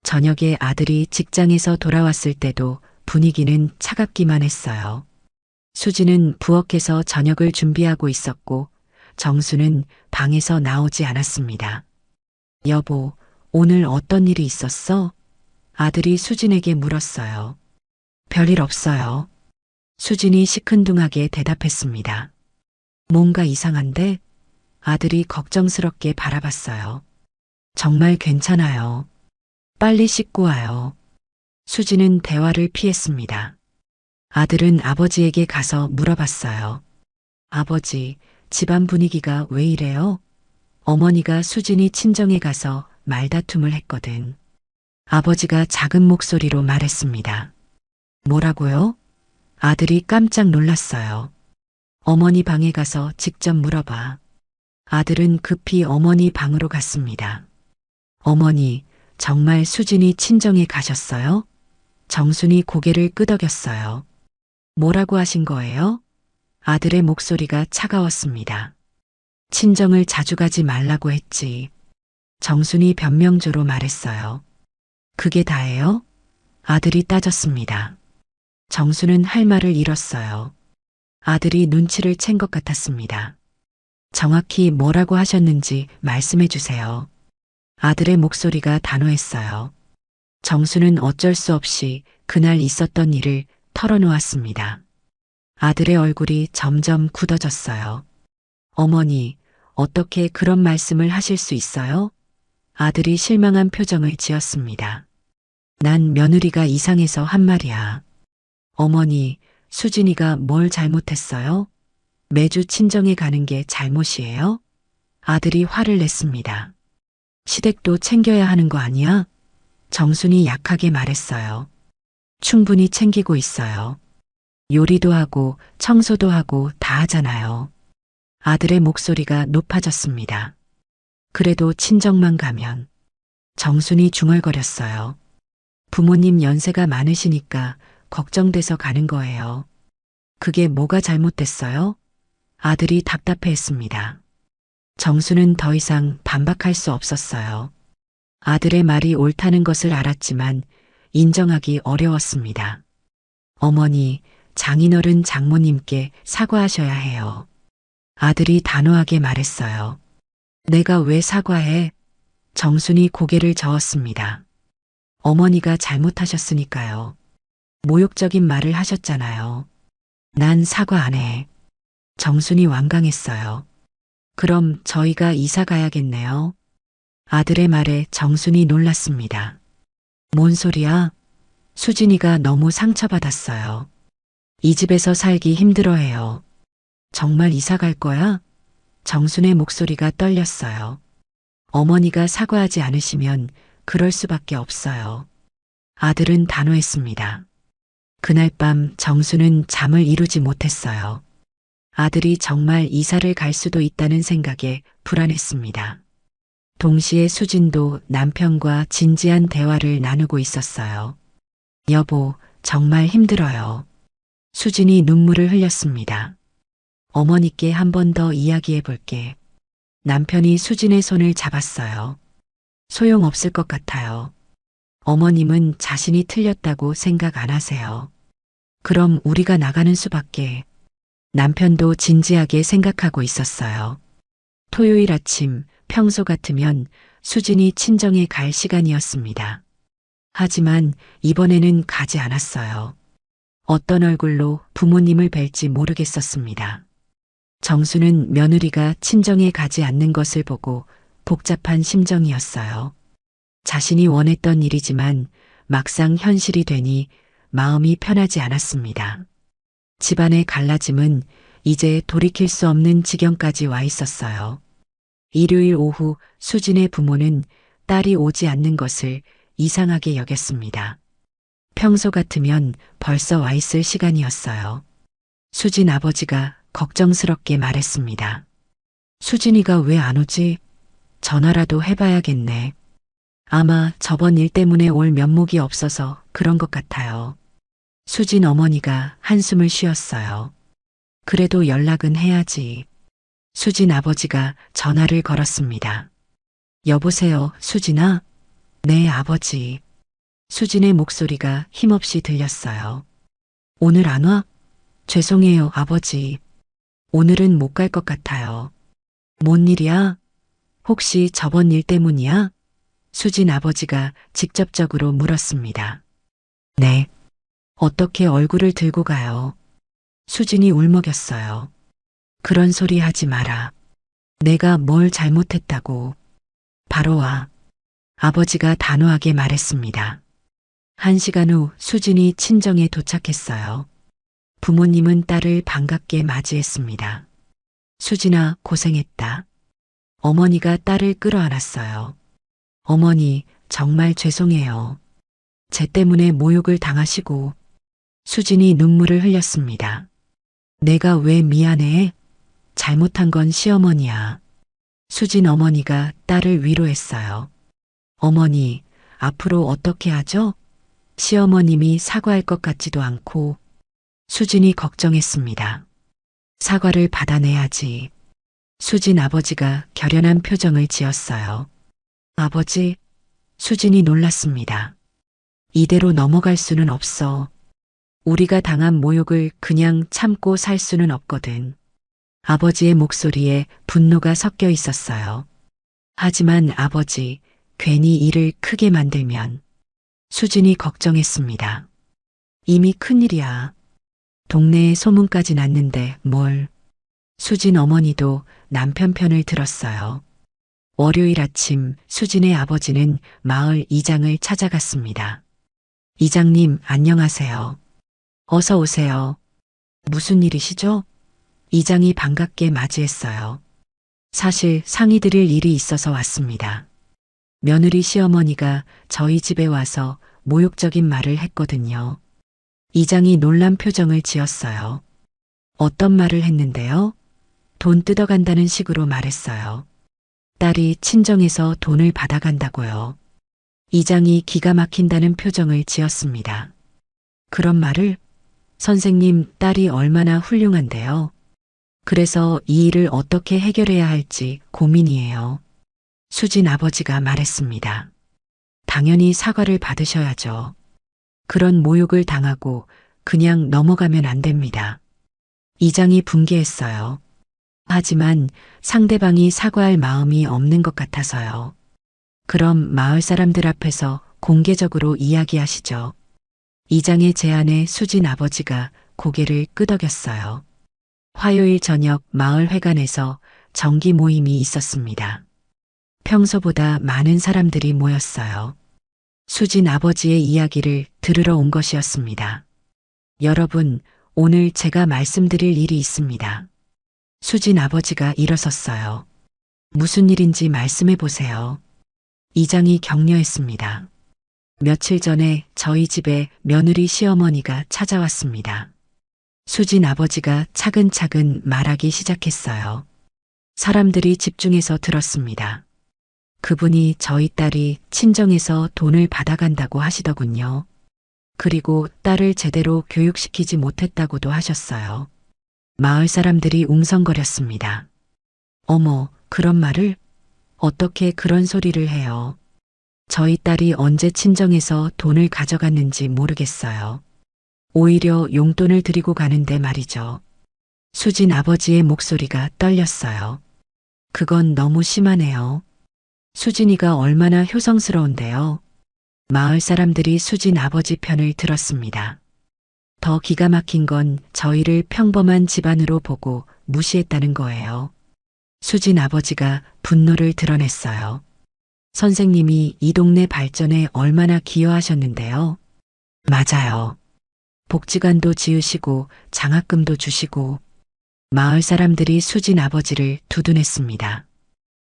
저녁에 아들이 직장에서 돌아왔을 때도 분위기는 차갑기만 했어요. 수지는 부엌에서 저녁을 준비하고 있었고 정수는 방에서 나오지 않았습니다. 여보, 오늘 어떤 일이 있었어? 아들이 수진에게 물었어요. 별일 없어요. 수진이 시큰둥하게 대답했습니다. 뭔가 이상한데? 아들이 걱정스럽게 바라봤어요. 정말 괜찮아요. 빨리 씻고 와요. 수지는 대화를 피했습니다. 아들은 아버지에게 가서 물어봤어요. 아버지, 집안 분위기가 왜 이래요? 어머니가 수진이 친정에 가서 말다툼을 했거든. 아버지가 작은 목소리로 말했습니다. 뭐라고요? 아들이 깜짝 놀랐어요. 어머니 방에 가서 직접 물어봐. 아들은 급히 어머니 방으로 갔습니다. 어머니, 정말 수진이 친정에 가셨어요? 정순이 고개를 끄덕였어요. 뭐라고 하신 거예요? 아들의 목소리가 차가웠습니다. 친정을 자주 가지 말라고 했지. 정순이 변명조로 말했어요. 그게 다예요? 아들이 따졌습니다. 정수는 할 말을 잃었어요. 아들이 눈치를 챈 것 같았습니다. 정확히 뭐라고 하셨는지 말씀해 주세요. 아들의 목소리가 단호했어요. 정수는 어쩔 수 없이 그날 있었던 일을 털어놓았습니다. 아들의 얼굴이 점점 굳어졌어요. 어머니, 어떻게 그런 말씀을 하실 수 있어요? 아들이 실망한 표정을 지었습니다. 난 며느리가 이상해서 한 말이야. 어머니, 수진이가 뭘 잘못했어요? 매주 친정에 가는 게 잘못이에요? 아들이 화를 냈습니다. 시댁도 챙겨야 하는 거 아니야? 정순이 약하게 말했어요. 충분히 챙기고 있어요. 요리도 하고 청소도 하고 다 하잖아요. 아들의 목소리가 높아졌습니다. 그래도 친정만 가면. 정순이 중얼거렸어요. 부모님 연세가 많으시니까 걱정돼서 가는 거예요. 그게 뭐가 잘못됐어요? 아들이 답답해했습니다. 정수는 더 이상 반박할 수 없었어요. 아들의 말이 옳다는 것을 알았지만 인정하기 어려웠습니다. 어머니, 장인어른 장모님께 사과하셔야 해요. 아들이 단호하게 말했어요. 내가 왜 사과해? 정순이 고개를 저었습니다. 어머니가 잘못하셨으니까요. 모욕적인 말을 하셨잖아요. 난 사과 안 해. 정순이 완강했어요. 그럼 저희가 이사 가야겠네요. 아들의 말에 정순이 놀랐습니다. 뭔 소리야? 수진이가 너무 상처받았어요. 이 집에서 살기 힘들어해요. 정말 이사 갈 거야? 정순의 목소리가 떨렸어요. 어머니가 사과하지 않으시면 그럴 수밖에 없어요. 아들은 단호했습니다. 그날 밤 정수는 잠을 이루지 못했어요. 아들이 정말 이사를 갈 수도 있다는 생각에 불안했습니다. 동시에 수진도 남편과 진지한 대화를 나누고 있었어요. 여보, 정말 힘들어요. 수진이 눈물을 흘렸습니다. 어머니께 한 번 더 이야기해 볼게. 남편이 수진의 손을 잡았어요. 소용없을 것 같아요. 어머님은 자신이 틀렸다고 생각 안 하세요. 그럼 우리가 나가는 수밖에. 남편도 진지하게 생각하고 있었어요. 토요일 아침, 평소 같으면 수진이 친정에 갈 시간이었습니다. 하지만 이번에는 가지 않았어요. 어떤 얼굴로 부모님을 뵐지 모르겠었습니다. 정수는 며느리가 친정에 가지 않는 것을 보고 복잡한 심정이었어요. 자신이 원했던 일이지만 막상 현실이 되니 마음이 편하지 않았습니다. 집안의 갈라짐은 이제 돌이킬 수 없는 지경까지 와 있었어요. 일요일 오후 수진의 부모는 딸이 오지 않는 것을 이상하게 여겼습니다. 평소 같으면 벌써 와 있을 시간이었어요. 수진 아버지가 걱정스럽게 말했습니다. 수진이가 왜 안 오지? 전화라도 해봐야겠네. 아마 저번 일 때문에 올 면목이 없어서 그런 것 같아요. 수진 어머니가 한숨을 쉬었어요. 그래도 연락은 해야지. 수진 아버지가 전화를 걸었습니다. 여보세요, 수진아? 네, 아버지. 수진의 목소리가 힘없이 들렸어요. 오늘 안 와? 죄송해요, 아버지. 오늘은 못 갈 것 같아요. 뭔 일이야? 혹시 저번 일 때문이야? 수진 아버지가 직접적으로 물었습니다. 네. 어떻게 얼굴을 들고 가요? 수진이 울먹였어요. 그런 소리 하지 마라. 내가 뭘 잘못했다고. 바로 와. 아버지가 단호하게 말했습니다. 1시간 후 수진이 친정에 도착했어요. 부모님은 딸을 반갑게 맞이했습니다. 수진아, 고생했다. 어머니가 딸을 끌어안았어요. 어머니, 정말 죄송해요. 제 때문에 모욕을 당하시고. 수진이 눈물을 흘렸습니다. 내가 왜 미안해? 잘못한 건 시어머니야. 수진 어머니가 딸을 위로했어요. 어머니, 앞으로 어떻게 하죠? 시어머님이 사과할 것 같지도 않고. 수진이 걱정했습니다. 사과를 받아내야지. 수진 아버지가 결연한 표정을 지었어요. 아버지, 수진이 놀랐습니다. 이대로 넘어갈 수는 없어. 우리가 당한 모욕을 그냥 참고 살 수는 없거든. 아버지의 목소리에 분노가 섞여 있었어요. 하지만 아버지, 괜히 일을 크게 만들면. 수진이 걱정했습니다. 이미 큰일이야. 동네에 소문까지 났는데 뭘. 수진 어머니도 남편 편을 들었어요. 월요일 아침 수진의 아버지는 마을 이장을 찾아갔습니다. 이장님, 안녕하세요. 어서 오세요. 무슨 일이시죠? 이장이 반갑게 맞이했어요. 사실 상의 드릴 일이 있어서 왔습니다. 며느리 시어머니가 저희 집에 와서 모욕적인 말을 했거든요. 이장이 놀란 표정을 지었어요. 어떤 말을 했는데요? 돈 뜯어간다는 식으로 말했어요. 딸이 친정에서 돈을 받아간다고요. 이장이 기가 막힌다는 표정을 지었습니다. 그런 말을? 선생님, 딸이 얼마나 훌륭한데요. 그래서 이 일을 어떻게 해결해야 할지 고민이에요. 수진 아버지가 말했습니다. 당연히 사과를 받으셔야죠. 그런 모욕을 당하고 그냥 넘어가면 안 됩니다. 이장이 분개했어요. 하지만 상대방이 사과할 마음이 없는 것 같아서요. 그럼 마을 사람들 앞에서 공개적으로 이야기하시죠. 이장의 제안에 수진 아버지가 고개를 끄덕였어요. 화요일 저녁 마을 회관에서 정기 모임이 있었습니다. 평소보다 많은 사람들이 모였어요. 수진 아버지의 이야기를 들으러 온 것이었습니다. 여러분, 오늘 제가 말씀드릴 일이 있습니다. 수진 아버지가 일어섰어요. 무슨 일인지 말씀해 보세요. 이장이 격려했습니다. 며칠 전에 저희 집에 며느리 시어머니가 찾아왔습니다. 수진 아버지가 차근차근 말하기 시작했어요. 사람들이 집중해서 들었습니다. 그분이 저희 딸이 친정에서 돈을 받아간다고 하시더군요. 그리고 딸을 제대로 교육시키지 못했다고도 하셨어요. 마을 사람들이 웅성거렸습니다. 어머, 그런 말을? 어떻게 그런 소리를 해요? 저희 딸이 언제 친정에서 돈을 가져갔는지 모르겠어요. 오히려 용돈을 드리고 가는데 말이죠. 수진 아버지의 목소리가 떨렸어요. 그건 너무 심하네요. 수진이가 얼마나 효성스러운데요. 마을 사람들이 수진 아버지 편을 들었습니다. 더 기가 막힌 건 저희를 평범한 집안으로 보고 무시했다는 거예요. 수진 아버지가 분노를 드러냈어요. 선생님이 이 동네 발전에 얼마나 기여하셨는데요. 맞아요. 복지관도 지으시고 장학금도 주시고. 마을 사람들이 수진 아버지를 두둔했습니다.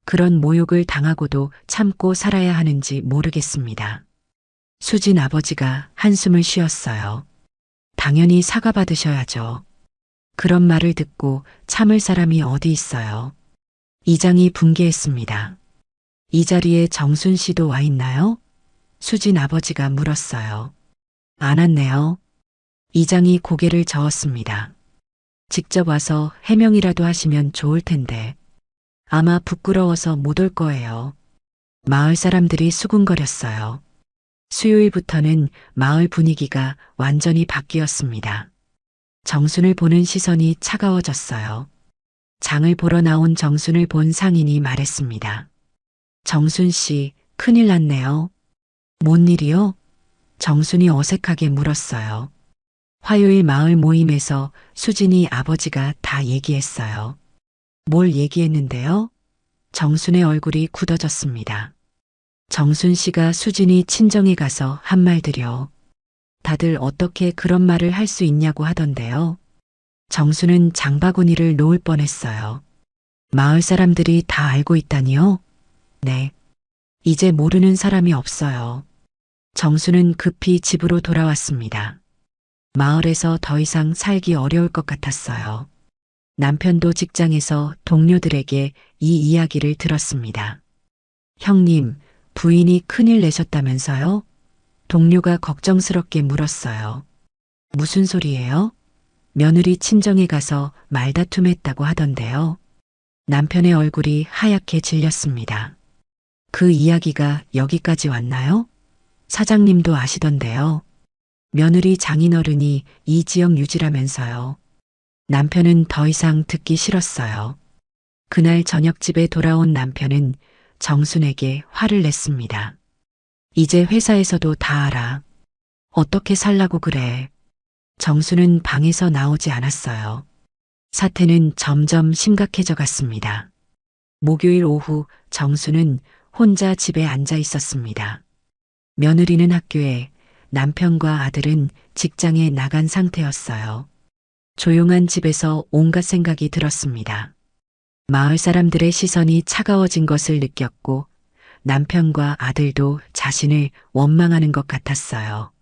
그런 모욕을 당하고도 참고 살아야 하는지 모르겠습니다. 수진 아버지가 한숨을 쉬었어요. 당연히 사과받으셔야죠. 그런 말을 듣고 참을 사람이 어디 있어요. 이장이 분개했습니다. 이 자리에 정순 씨도 와 있나요? 수진 아버지가 물었어요. 안 왔네요. 이장이 고개를 저었습니다. 직접 와서 해명이라도 하시면 좋을 텐데. 아마 부끄러워서 못 올 거예요. 마을 사람들이 수군거렸어요. 수요일부터는 마을 분위기가 완전히 바뀌었습니다. 정순을 보는 시선이 차가워졌어요. 장을 보러 나온 정순을 본 상인이 말했습니다. 정순 씨, 큰일 났네요. 뭔 일이요? 정순이 어색하게 물었어요. 화요일 마을 모임에서 수진이 아버지가 다 얘기했어요. 뭘 얘기했는데요? 정순의 얼굴이 굳어졌습니다. 정순 씨가 수진이 친정에 가서 한 말들요. 다들 어떻게 그런 말을 할 수 있냐고 하던데요. 정순은 장바구니를 놓을 뻔했어요. 마을 사람들이 다 알고 있다니요? 네. 이제 모르는 사람이 없어요. 정순은 급히 집으로 돌아왔습니다. 마을에서 더 이상 살기 어려울 것 같았어요. 남편도 직장에서 동료들에게 이 이야기를 들었습니다. 형님, 부인이 큰일 내셨다면서요? 동료가 걱정스럽게 물었어요. 무슨 소리예요? 며느리 친정에 가서 말다툼했다고 하던데요. 남편의 얼굴이 하얗게 질렸습니다. 그 이야기가 여기까지 왔나요? 사장님도 아시던데요. 며느리 장인어른이 이 지역 유지라면서요. 남편은 더 이상 듣기 싫었어요. 그날 저녁 집에 돌아온 남편은 정순에게 화를 냈습니다. 이제 회사에서도 다 알아. 어떻게 살라고 그래. 정순은 방에서 나오지 않았어요. 사태는 점점 심각해져 갔습니다. 목요일 오후 정순은 혼자 집에 앉아 있었습니다. 며느리는 학교에, 남편과 아들은 직장에 나간 상태였어요. 조용한 집에서 온갖 생각이 들었습니다. 마을 사람들의 시선이 차가워진 것을 느꼈고 남편과 아들도 자신을 원망하는 것 같았어요.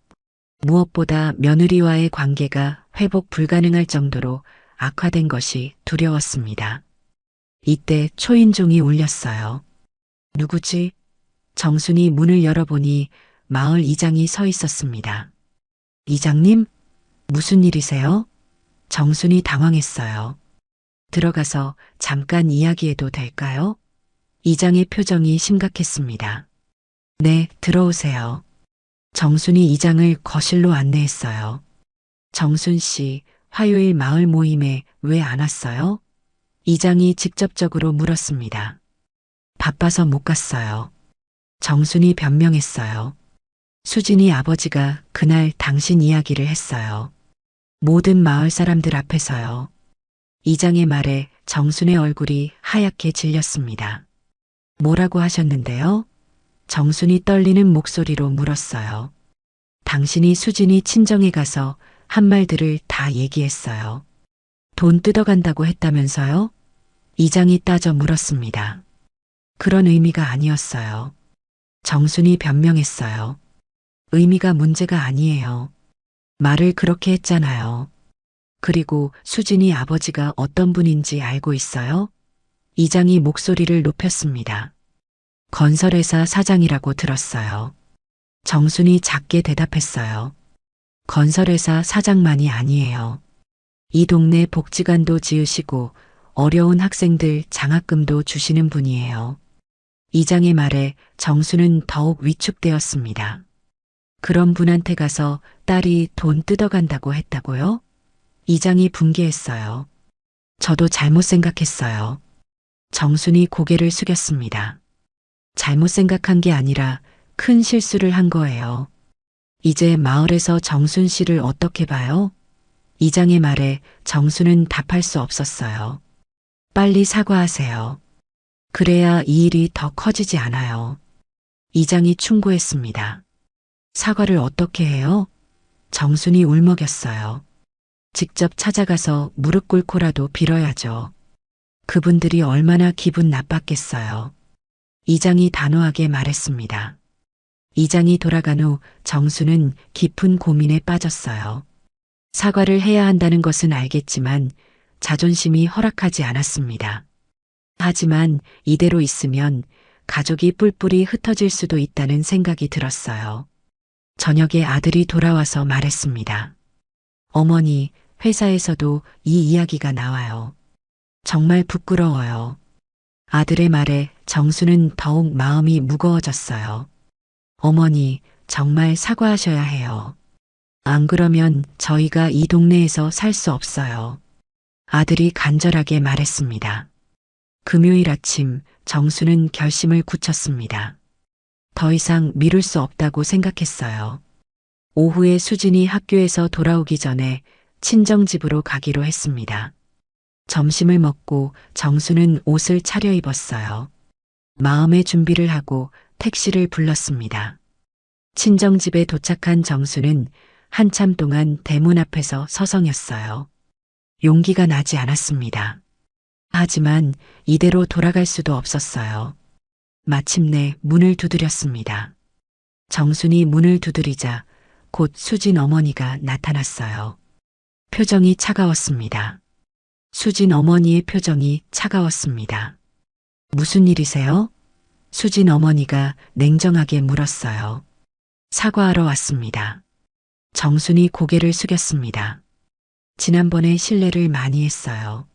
무엇보다 며느리와의 관계가 회복 불가능할 정도로 악화된 것이 두려웠습니다. 이때 초인종이 울렸어요. 누구지? 정순이 문을 열어보니 마을 이장이 서 있었습니다. 이장님? 무슨 일이세요? 정순이 당황했어요. 들어가서 잠깐 이야기해도 될까요? 이장의 표정이 심각했습니다. 네, 들어오세요. 정순이 이장을 거실로 안내했어요. 정순 씨, 화요일 마을 모임에 왜 안 왔어요? 이장이 직접적으로 물었습니다. 바빠서 못 갔어요. 정순이 변명했어요. 수진이 아버지가 그날 당신 이야기를 했어요. 모든 마을 사람들 앞에서요. 이장의 말에 정순의 얼굴이 하얗게 질렸습니다. 뭐라고 하셨는데요? 정순이 떨리는 목소리로 물었어요. 당신이 수진이 친정에 가서 한 말들을 다 얘기했어요. 돈 뜯어간다고 했다면서요? 이장이 따져 물었습니다. 그런 의미가 아니었어요. 정순이 변명했어요. 의미가 문제가 아니에요. 말을 그렇게 했잖아요. 그리고 수진이 아버지가 어떤 분인지 알고 있어요? 이장이 목소리를 높였습니다. 건설회사 사장이라고 들었어요. 정순이 작게 대답했어요. 건설회사 사장만이 아니에요. 이 동네 복지관도 지으시고 어려운 학생들 장학금도 주시는 분이에요. 이장의 말에 정수는 더욱 위축되었습니다. 그런 분한테 가서 딸이 돈 뜯어간다고 했다고요? 이장이 분개했어요. 저도 잘못 생각했어요. 정순이 고개를 숙였습니다. 잘못 생각한 게 아니라 큰 실수를 한 거예요. 이제 마을에서 정순 씨를 어떻게 봐요? 이장의 말에 정순은 답할 수 없었어요. 빨리 사과하세요. 그래야 이 일이 더 커지지 않아요. 이장이 충고했습니다. 사과를 어떻게 해요? 정순이 울먹였어요. 직접 찾아가서 무릎 꿇고라도 빌어야죠. 그분들이 얼마나 기분 나빴겠어요. 이장이 단호하게 말했습니다. 이장이 돌아간 후 정수는 깊은 고민에 빠졌어요. 사과를 해야 한다는 것은 알겠지만 자존심이 허락하지 않았습니다. 하지만 이대로 있으면 가족이 뿔뿔이 흩어질 수도 있다는 생각이 들었어요. 저녁에 아들이 돌아와서 말했습니다. 어머니, 회사에서도 이 이야기가 나와요. 정말 부끄러워요. 아들의 말에 정수는 더욱 마음이 무거워졌어요. 어머니, 정말 사과하셔야 해요. 안 그러면 저희가 이 동네에서 살 수 없어요. 아들이 간절하게 말했습니다. 금요일 아침 정수는 결심을 굳혔습니다. 더 이상 미룰 수 없다고 생각했어요. 오후에 수진이 학교에서 돌아오기 전에 친정집으로 가기로 했습니다. 점심을 먹고 정수는 옷을 차려입었어요. 마음의 준비를 하고 택시를 불렀습니다. 친정집에 도착한 정수는 한참 동안 대문 앞에서 서성였어요. 용기가 나지 않았습니다. 하지만 이대로 돌아갈 수도 없었어요. 마침내 문을 두드렸습니다. 정순이 문을 두드리자 곧 수진 어머니가 나타났어요. 표정이 차가웠습니다. 수진 어머니의 표정이 차가웠습니다. 무슨 일이세요? 수진 어머니가 냉정하게 물었어요. 사과하러 왔습니다. 정순이 고개를 숙였습니다. 지난번에 실례를 많이 했어요.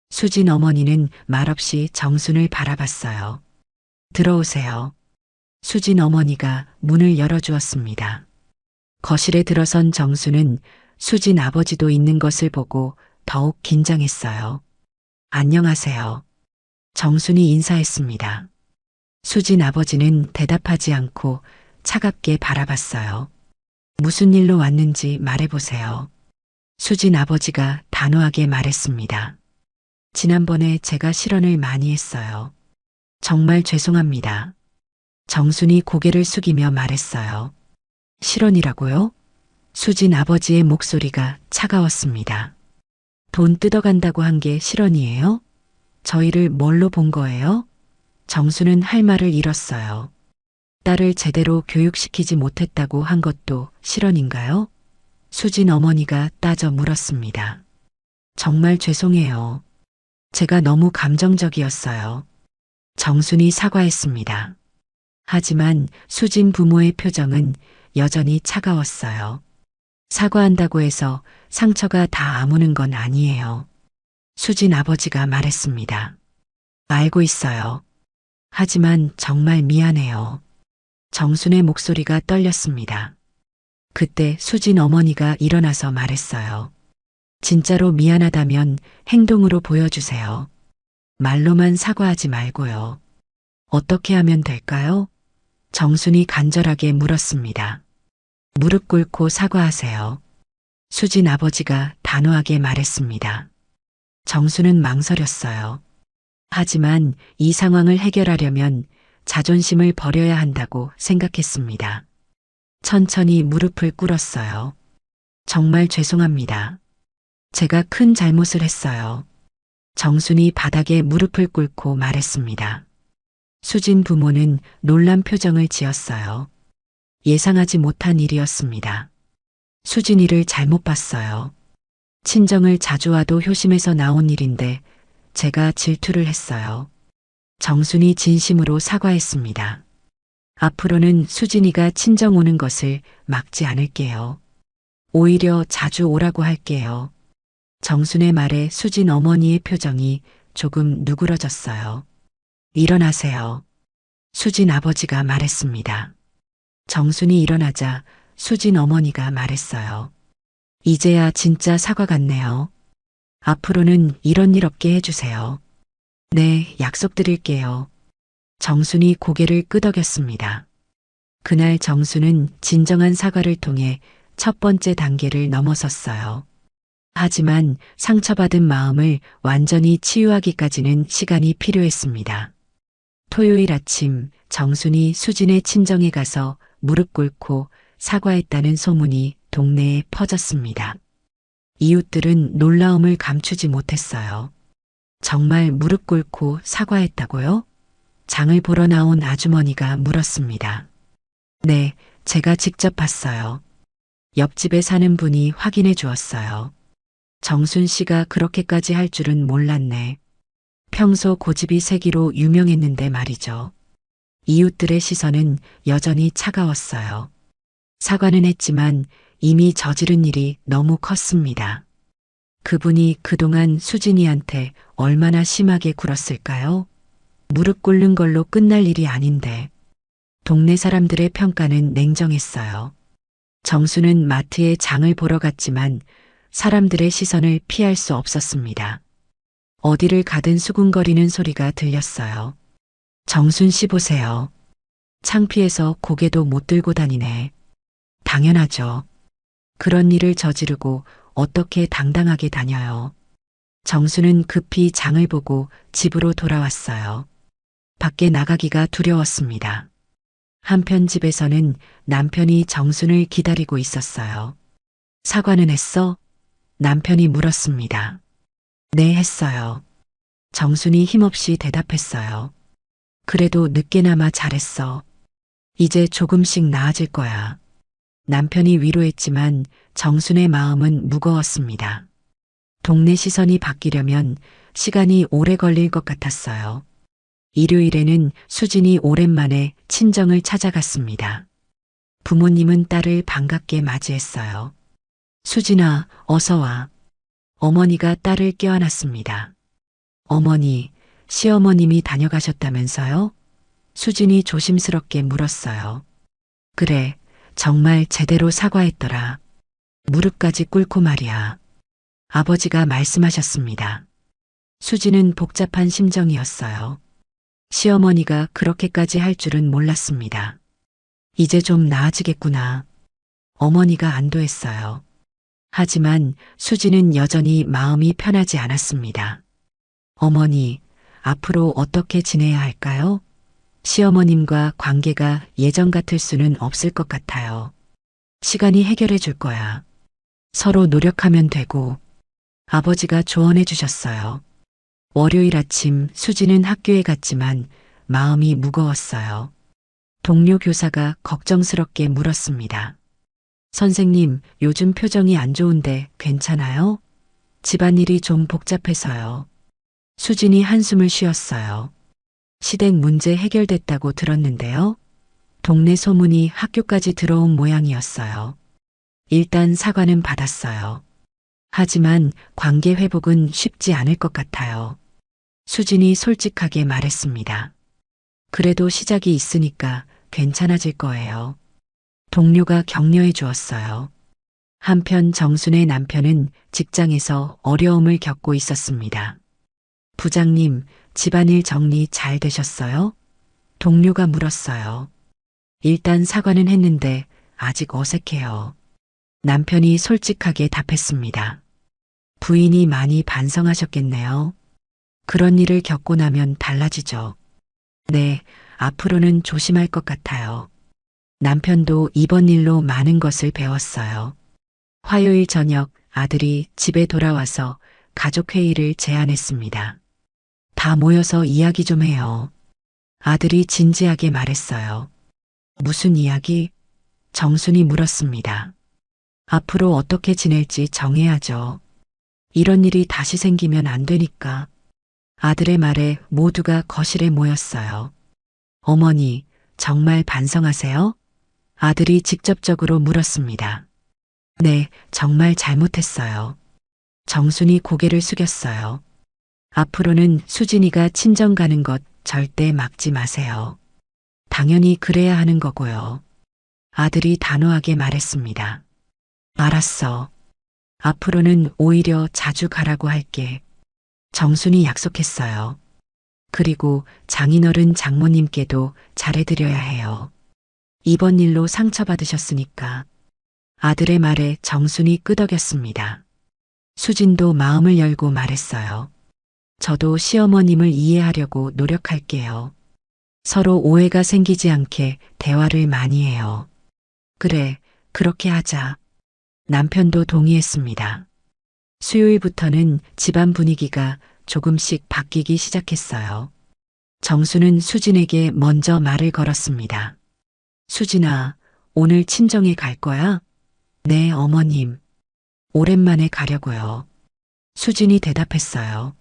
수진 어머니는 말없이 정순을 바라봤어요. 들어오세요. 수진 어머니가 문을 열어주었습니다. 거실에 들어선 정수는 수진 아버지도 있는 것을 보고 더욱 긴장했어요. 안녕하세요. 정순이 인사했습니다. 수진 아버지는 대답하지 않고 차갑게 바라봤어요. 무슨 일로 왔는지 말해보세요. 수진 아버지가 단호하게 말했습니다. 지난번에 제가 실언을 많이 했어요. 정말 죄송합니다. 정순이 고개를 숙이며 말했어요. 실언이라고요? 수진 아버지의 목소리가 차가웠습니다. 돈 뜯어간다고 한 게 실언이에요? 저희를 뭘로 본 거예요? 정수는 할 말을 잃었어요. 딸을 제대로 교육시키지 못했다고 한 것도 실언인가요? 수진 어머니가 따져 물었습니다. 정말 죄송해요. 제가 너무 감정적이었어요. 정순이 사과했습니다. 하지만 수진 부모의 표정은 여전히 차가웠어요. 사과한다고 해서 상처가 다 아무는 건 아니에요. 수진 아버지가 말했습니다. 알고 있어요. 하지만 정말 미안해요. 정순의 목소리가 떨렸습니다. 그때 수진 어머니가 일어나서 말했어요. 진짜로 미안하다면 행동으로 보여주세요. 말로만 사과하지 말고요. 어떻게 하면 될까요? 정순이 간절하게 물었습니다. 무릎 꿇고 사과하세요. 수진 아버지가 단호하게 말했습니다. 정수는 망설였어요. 하지만 이 상황을 해결하려면 자존심을 버려야 한다고 생각했습니다. 천천히 무릎을 꿇었어요. 정말 죄송합니다. 제가 큰 잘못을 했어요. 정순이 바닥에 무릎을 꿇고 말했습니다. 수진 부모는 놀란 표정을 지었어요. 예상하지 못한 일이었습니다. 수진이를 잘못 봤어요. 친정을 자주 와도 효심에서 나온 일인데 제가 질투를 했어요. 정순이 진심으로 사과했습니다. 앞으로는 수진이가 친정 오는 것을 막지 않을게요. 오히려 자주 오라고 할게요. 정순의 말에 수진 어머니의 표정이 조금 누그러졌어요. 일어나세요. 수진 아버지가 말했습니다. 정순이 일어나자 수진 어머니가 말했어요. 이제야 진짜 사과 같네요. 앞으로는 이런 일 없게 해주세요. 네, 약속드릴게요. 정순이 고개를 끄덕였습니다. 그날 정순은 진정한 사과를 통해 첫 번째 단계를 넘어섰어요. 하지만 상처받은 마음을 완전히 치유하기까지는 시간이 필요했습니다. 토요일 아침 정순이 수진의 친정에 가서 무릎 꿇고 사과했다는 소문이 동네에 퍼졌습니다. 이웃들은 놀라움을 감추지 못했어요. 정말 무릎 꿇고 사과했다고요? 장을 보러 나온 아주머니가 물었습니다. 네, 제가 직접 봤어요. 옆집에 사는 분이 확인해 주었어요. 정순 씨가 그렇게까지 할 줄은 몰랐네. 평소 고집이 세기로 유명했는데 말이죠. 이웃들의 시선은 여전히 차가웠어요. 사과는 했지만 이미 저지른 일이 너무 컸습니다. 그분이 그동안 수진이한테 얼마나 심하게 굴었을까요? 무릎 꿇는 걸로 끝날 일이 아닌데. 동네 사람들의 평가는 냉정했어요. 정수는 마트에 장을 보러 갔지만 사람들의 시선을 피할 수 없었습니다. 어디를 가든 수군거리는 소리가 들렸어요. 정순 씨 보세요. 창피해서 고개도 못 들고 다니네. 당연하죠. 그런 일을 저지르고 어떻게 당당하게 다녀요. 정수는 급히 장을 보고 집으로 돌아왔어요. 밖에 나가기가 두려웠습니다. 한편 집에서는 남편이 정순을 기다리고 있었어요. 사과는 했어? 남편이 물었습니다. 네, 했어요. 정순이 힘없이 대답했어요. 그래도 늦게나마 잘했어. 이제 조금씩 나아질 거야. 남편이 위로했지만 정순의 마음은 무거웠습니다. 동네 시선이 바뀌려면 시간이 오래 걸릴 것 같았어요. 일요일에는 수진이 오랜만에 친정을 찾아갔습니다. 부모님은 딸을 반갑게 맞이했어요. 수진아, 어서 와. 어머니가 딸을 껴안았습니다. 어머니, 시어머님이 다녀가셨다면서요? 수진이 조심스럽게 물었어요. 그래, 정말 제대로 사과했더라. 무릎까지 꿇고 말이야. 아버지가 말씀하셨습니다. 수진은 복잡한 심정이었어요. 시어머니가 그렇게까지 할 줄은 몰랐습니다. 이제 좀 나아지겠구나. 어머니가 안도했어요. 하지만 수진은 여전히 마음이 편하지 않았습니다. 어머니, 앞으로 어떻게 지내야 할까요? 시어머님과 관계가 예전 같을 수는 없을 것 같아요. 시간이 해결해 줄 거야. 서로 노력하면 되고. 아버지가 조언해 주셨어요. 월요일 아침 수진은 학교에 갔지만 마음이 무거웠어요. 동료 교사가 걱정스럽게 물었습니다. 선생님, 요즘 표정이 안 좋은데 괜찮아요? 집안일이 좀 복잡해서요. 수진이 한숨을 쉬었어요. 시댁 문제 해결됐다고 들었는데요. 동네 소문이 학교까지 들어온 모양이었어요. 일단 사과는 받았어요. 하지만 관계 회복은 쉽지 않을 것 같아요. 수진이 솔직하게 말했습니다. 그래도 시작이 있으니까 괜찮아질 거예요. 동료가 격려해 주었어요. 한편 정순의 남편은 직장에서 어려움을 겪고 있었습니다. 부장님, 집안일 정리 잘 되셨어요? 동료가 물었어요. 일단 사과는 했는데 아직 어색해요. 남편이 솔직하게 답했습니다. 부인이 많이 반성하셨겠네요. 그런 일을 겪고 나면 달라지죠. 네, 앞으로는 조심할 것 같아요. 남편도 이번 일로 많은 것을 배웠어요. 화요일 저녁 아들이 집에 돌아와서 가족회의를 제안했습니다. 다 모여서 이야기 좀 해요. 아들이 진지하게 말했어요. 무슨 이야기? 정순이 물었습니다. 앞으로 어떻게 지낼지 정해야죠. 이런 일이 다시 생기면 안 되니까. 아들의 말에 모두가 거실에 모였어요. 어머니, 정말 반성하세요? 아들이 직접적으로 물었습니다. 네, 정말 잘못했어요. 정순이 고개를 숙였어요. 앞으로는 수진이가 친정 가는 것 절대 막지 마세요. 당연히 그래야 하는 거고요. 아들이 단호하게 말했습니다. 알았어. 앞으로는 오히려 자주 가라고 할게. 정순이 약속했어요. 그리고 장인어른 장모님께도 잘해드려야 해요. 이번 일로 상처받으셨으니까. 아들의 말에 정순이 끄덕였습니다. 수진도 마음을 열고 말했어요. 저도 시어머님을 이해하려고 노력할게요. 서로 오해가 생기지 않게 대화를 많이 해요. 그래, 그렇게 하자. 남편도 동의했습니다. 수요일부터는 집안 분위기가 조금씩 바뀌기 시작했어요. 정수는 수진에게 먼저 말을 걸었습니다. 수진아, 오늘 친정에 갈 거야? 네, 어머님. 오랜만에 가려고요. 수진이 대답했어요.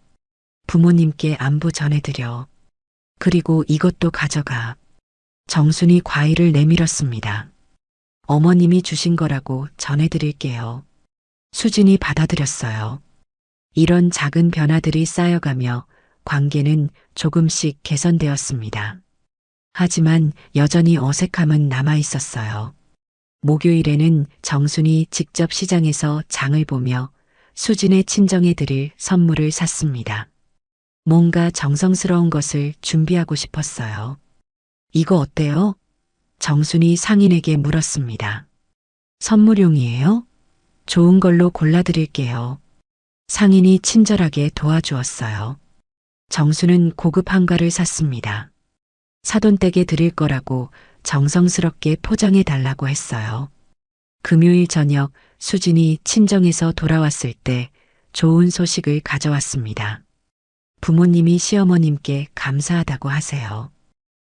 부모님께 안부 전해드려. 그리고 이것도 가져가. 정순이 과일을 내밀었습니다. 어머님이 주신 거라고 전해드릴게요. 수진이 받아들였어요. 이런 작은 변화들이 쌓여가며 관계는 조금씩 개선되었습니다. 하지만 여전히 어색함은 남아 있었어요. 목요일에는 정순이 직접 시장에서 장을 보며 수진의 친정에 드릴 선물을 샀습니다. 뭔가 정성스러운 것을 준비하고 싶었어요. 이거 어때요? 정순이 상인에게 물었습니다. 선물용이에요? 좋은 걸로 골라드릴게요. 상인이 친절하게 도와주었어요. 정수는 고급 한과를 샀습니다. 사돈댁에 드릴 거라고 정성스럽게 포장해 달라고 했어요. 금요일 저녁 수진이 친정에서 돌아왔을 때 좋은 소식을 가져왔습니다. 부모님이 시어머님께 감사하다고 하세요.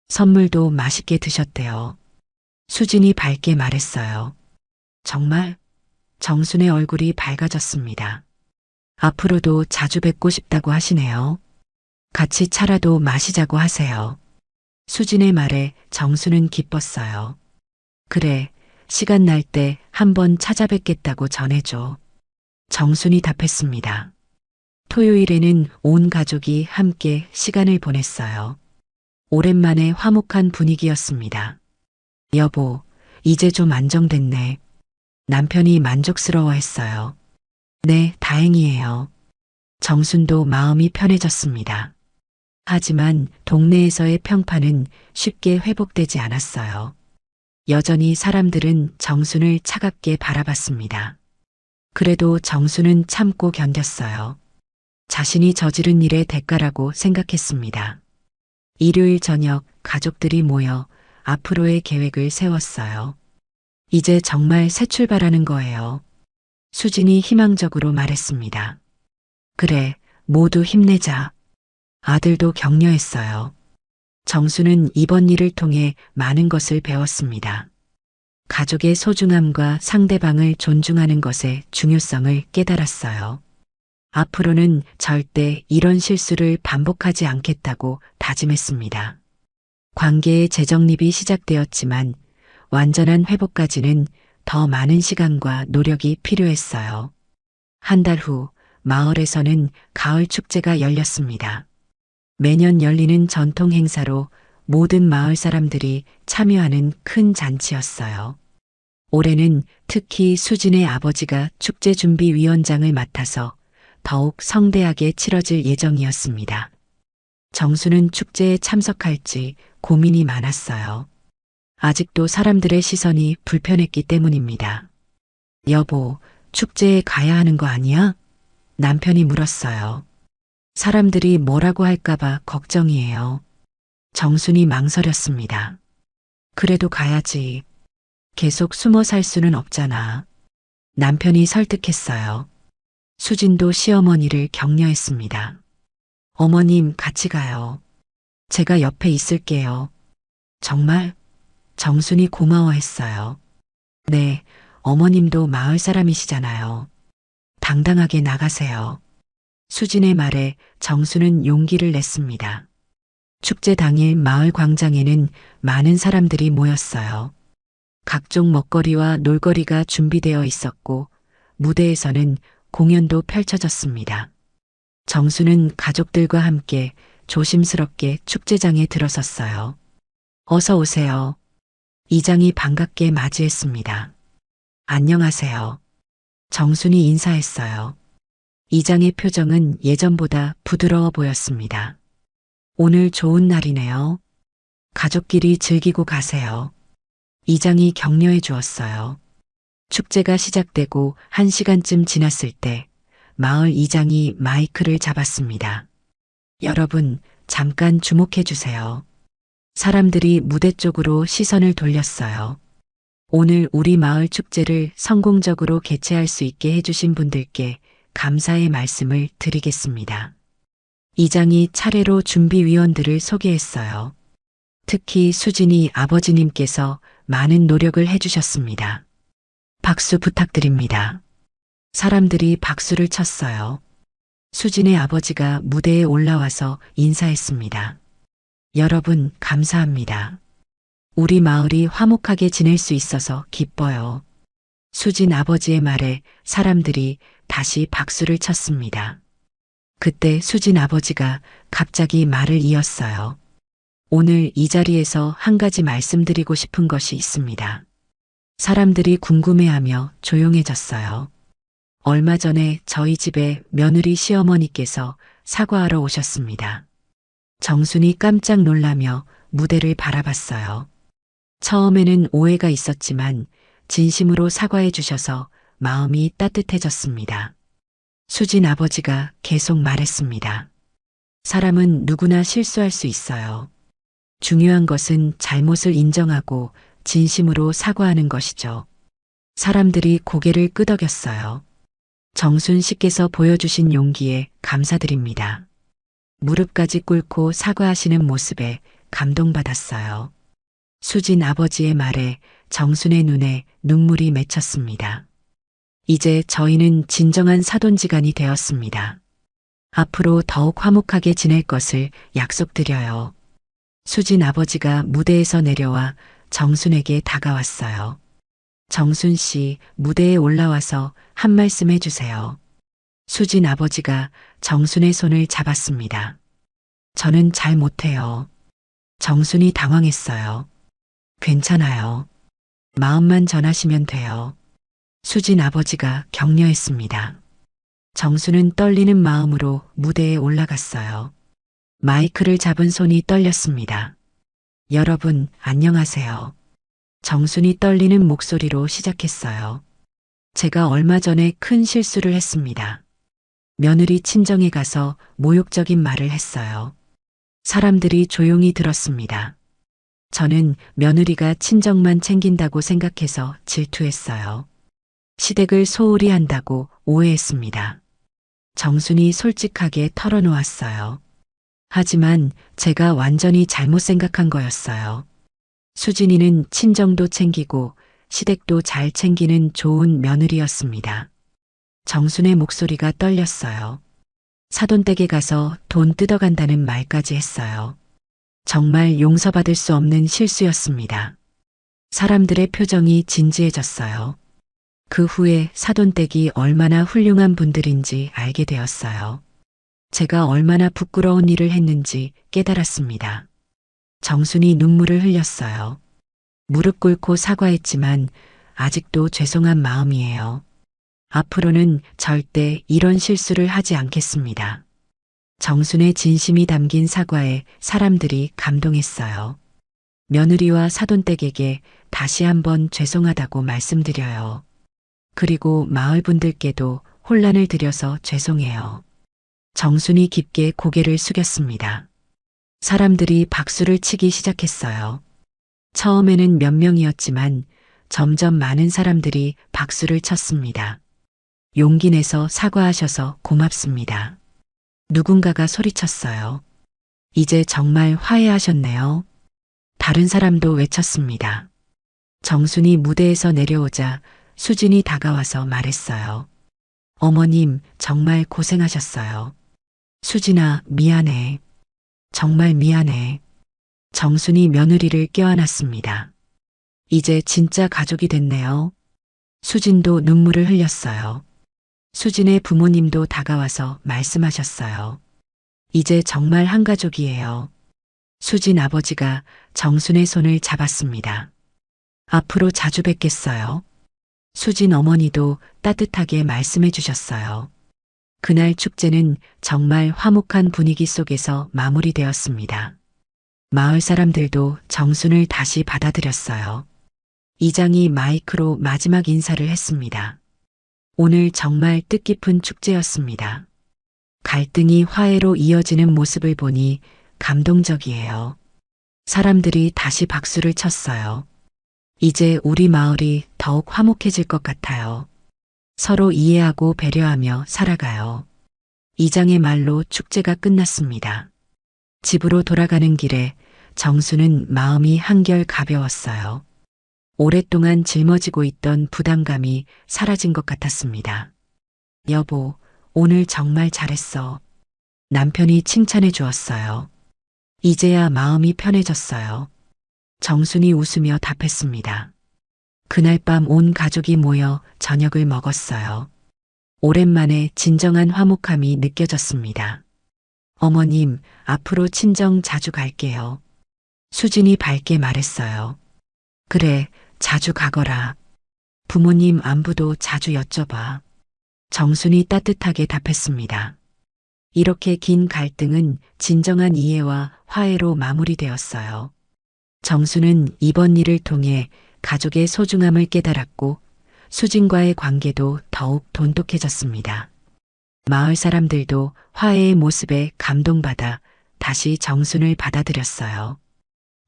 선물도 맛있게 드셨대요. 수진이 밝게 말했어요. 정말? 정순의 얼굴이 밝아졌습니다. 앞으로도 자주 뵙고 싶다고 하시네요. 같이 차라도 마시자고 하세요. 수진의 말에 정수는 기뻤어요. 그래, 시간 날 때 한번 찾아뵙겠다고 전해줘. 정순이 답했습니다. 토요일에는 온 가족이 함께 시간을 보냈어요. 오랜만에 화목한 분위기였습니다. 여보, 이제 좀 안정됐네. 남편이 만족스러워했어요. 네, 다행이에요. 정순도 마음이 편해졌습니다. 하지만 동네에서의 평판은 쉽게 회복되지 않았어요. 여전히 사람들은 정순을 차갑게 바라봤습니다. 그래도 정순은 참고 견뎠어요. 자신이 저지른 일의 대가라고 생각했습니다. 일요일 저녁 가족들이 모여 앞으로의 계획을 세웠어요. 이제 정말 새 출발하는 거예요. 수진이 희망적으로 말했습니다. 그래, 모두 힘내자. 아들도 격려했어요. 정수는 이번 일을 통해 많은 것을 배웠습니다. 가족의 소중함과 상대방을 존중하는 것의 중요성을 깨달았어요. 앞으로는 절대 이런 실수를 반복하지 않겠다고 다짐했습니다. 관계의 재정립이 시작되었지만 완전한 회복까지는 더 많은 시간과 노력이 필요했어요. 한 달 후 마을에서는 가을 축제가 열렸습니다. 매년 열리는 전통 행사로 모든 마을 사람들이 참여하는 큰 잔치였어요. 올해는 특히 수진의 아버지가 축제준비위원장을 맡아서 더욱 성대하게 치러질 예정이었습니다. 정수는 축제에 참석할지 고민이 많았어요. 아직도 사람들의 시선이 불편했기 때문입니다. 여보, 축제에 가야 하는 거 아니야? 남편이 물었어요. 사람들이 뭐라고 할까봐 걱정이에요. 정순이 망설였습니다. 그래도 가야지. 계속 숨어 살 수는 없잖아. 남편이 설득했어요. 수진도 시어머니를 격려했습니다. 어머님 같이 가요. 제가 옆에 있을게요. 정말? 정순이 고마워했어요. 네, 어머님도 마을 사람이시잖아요. 당당하게 나가세요. 수진의 말에 정수는 용기를 냈습니다. 축제 당일 마을 광장에는 많은 사람들이 모였어요. 각종 먹거리와 놀거리가 준비되어 있었고 무대에서는 공연도 펼쳐졌습니다. 정수는 가족들과 함께 조심스럽게 축제장에 들어섰어요. 어서 오세요. 이장이 반갑게 맞이했습니다. 안녕하세요. 정순이 인사했어요. 이장의 표정은 예전보다 부드러워 보였습니다. 오늘 좋은 날이네요. 가족끼리 즐기고 가세요. 이장이 격려해 주었어요. 축제가 시작되고 1시간쯤 지났을 때 마을 이장이 마이크를 잡았습니다. 여러분, 잠깐 주목해 주세요. 사람들이 무대 쪽으로 시선을 돌렸어요. 오늘 우리 마을 축제를 성공적으로 개최할 수 있게 해주신 분들께 감사의 말씀을 드리겠습니다. 이장이 차례로 준비위원들을 소개했어요. 특히 수진이 아버지님께서 많은 노력을 해주셨습니다. 박수 부탁드립니다. 사람들이 박수를 쳤어요. 수진의 아버지가 무대에 올라와서 인사했습니다. 여러분, 감사합니다. 우리 마을이 화목하게 지낼 수 있어서 기뻐요. 수진 아버지의 말에 사람들이 다시 박수를 쳤습니다. 그때 수진 아버지가 갑자기 말을 이었어요. 오늘 이 자리에서 한 가지 말씀드리고 싶은 것이 있습니다. 사람들이 궁금해하며 조용해졌어요. 얼마 전에 저희 집에 며느리 시어머니께서 사과하러 오셨습니다. 정순이 깜짝 놀라며 무대를 바라봤어요. 처음에는 오해가 있었지만 진심으로 사과해 주셔서 마음이 따뜻해졌습니다. 수진 아버지가 계속 말했습니다. 사람은 누구나 실수할 수 있어요. 중요한 것은 잘못을 인정하고 진심으로 사과하는 것이죠. 사람들이 고개를 끄덕였어요. 정순 씨께서 보여주신 용기에 감사드립니다. 무릎까지 꿇고 사과하시는 모습에 감동받았어요. 수진 아버지의 말에 정순의 눈에 눈물이 맺혔습니다. 이제 저희는 진정한 사돈지간이 되었습니다. 앞으로 더욱 화목하게 지낼 것을 약속드려요. 수진 아버지가 무대에서 내려와 정순에게 다가왔어요. 정순 씨, 무대에 올라와서 한 말씀 해주세요. 수진 아버지가 정순의 손을 잡았습니다. 저는 잘 못해요. 정순이 당황했어요. 괜찮아요. 마음만 전하시면 돼요. 수진 아버지가 격려했습니다. 정순은 떨리는 마음으로 무대에 올라갔어요. 마이크를 잡은 손이 떨렸습니다. 여러분, 안녕하세요. 정순이 떨리는 목소리로 시작했어요. 제가 얼마 전에 큰 실수를 했습니다. 며느리 친정에 가서 모욕적인 말을 했어요. 사람들이 조용히 들었습니다. 저는 며느리가 친정만 챙긴다고 생각해서 질투했어요. 시댁을 소홀히 한다고 오해했습니다. 정순이 솔직하게 털어놓았어요. 하지만 제가 완전히 잘못 생각한 거였어요. 수진이는 친정도 챙기고 시댁도 잘 챙기는 좋은 며느리였습니다. 정순의 목소리가 떨렸어요. 사돈댁에 가서 돈 뜯어간다는 말까지 했어요. 정말 용서받을 수 없는 실수였습니다. 사람들의 표정이 진지해졌어요. 그 후에 사돈댁이 얼마나 훌륭한 분들인지 알게 되었어요. 제가 얼마나 부끄러운 일을 했는지 깨달았습니다. 정순이 눈물을 흘렸어요. 무릎 꿇고 사과했지만 아직도 죄송한 마음이에요. 앞으로는 절대 이런 실수를 하지 않겠습니다. 정순의 진심이 담긴 사과에 사람들이 감동했어요. 며느리와 사돈댁에게 다시 한번 죄송하다고 말씀드려요. 그리고 마을 분들께도 혼란을 드려서 죄송해요. 정순이 깊게 고개를 숙였습니다. 사람들이 박수를 치기 시작했어요. 처음에는 몇 명이었지만 점점 많은 사람들이 박수를 쳤습니다. 용기 내서 사과하셔서 고맙습니다. 누군가가 소리쳤어요. 이제 정말 화해하셨네요. 다른 사람도 외쳤습니다. 정순이 무대에서 내려오자 수진이 다가와서 말했어요. 어머님, 정말 고생하셨어요. 수진아, 미안해. 정말 미안해. 정순이 며느리를 껴안았습니다. 이제 진짜 가족이 됐네요. 수진도 눈물을 흘렸어요. 수진의 부모님도 다가와서 말씀하셨어요. 이제 정말 한 가족이에요. 수진 아버지가 정순의 손을 잡았습니다. 앞으로 자주 뵙겠어요. 수진 어머니도 따뜻하게 말씀해 주셨어요. 그날 축제는 정말 화목한 분위기 속에서 마무리되었습니다. 마을 사람들도 정순을 다시 받아들였어요. 이장이 마이크로 마지막 인사를 했습니다. 오늘 정말 뜻깊은 축제였습니다. 갈등이 화해로 이어지는 모습을 보니 감동적이에요. 사람들이 다시 박수를 쳤어요. 이제 우리 마을이 더욱 화목해질 것 같아요. 서로 이해하고 배려하며 살아가요. 이장의 말로 축제가 끝났습니다. 집으로 돌아가는 길에 정수는 마음이 한결 가벼웠어요. 오랫동안 짊어지고 있던 부담감이 사라진 것 같았습니다. 여보, 오늘 정말 잘했어. 남편이 칭찬해 주었어요. 이제야 마음이 편해졌어요. 정순이 웃으며 답했습니다. 그날 밤 온 가족이 모여 저녁을 먹었어요. 오랜만에 진정한 화목함이 느껴졌습니다. 어머님, 앞으로 친정 자주 갈게요. 수진이 밝게 말했어요. 그래, 자주 가거라. 부모님 안부도 자주 여쭤봐. 정순이 따뜻하게 답했습니다. 이렇게 긴 갈등은 진정한 이해와 화해로 마무리되었어요. 정수는 이번 일을 통해 가족의 소중함을 깨달았고 수진과의 관계도 더욱 돈독해졌습니다. 마을 사람들도 화해의 모습에 감동받아 다시 정순을 받아들였어요.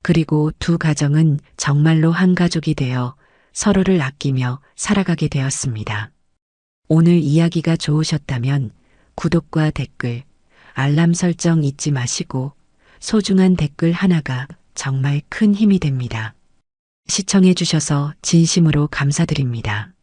그리고 두 가정은 정말로 한 가족이 되어 서로를 아끼며 살아가게 되었습니다. 오늘 이야기가 좋으셨다면 구독과 댓글, 알람 설정 잊지 마시고 소중한 댓글 하나가 정말 큰 힘이 됩니다. 시청해 주셔서 진심으로 감사드립니다.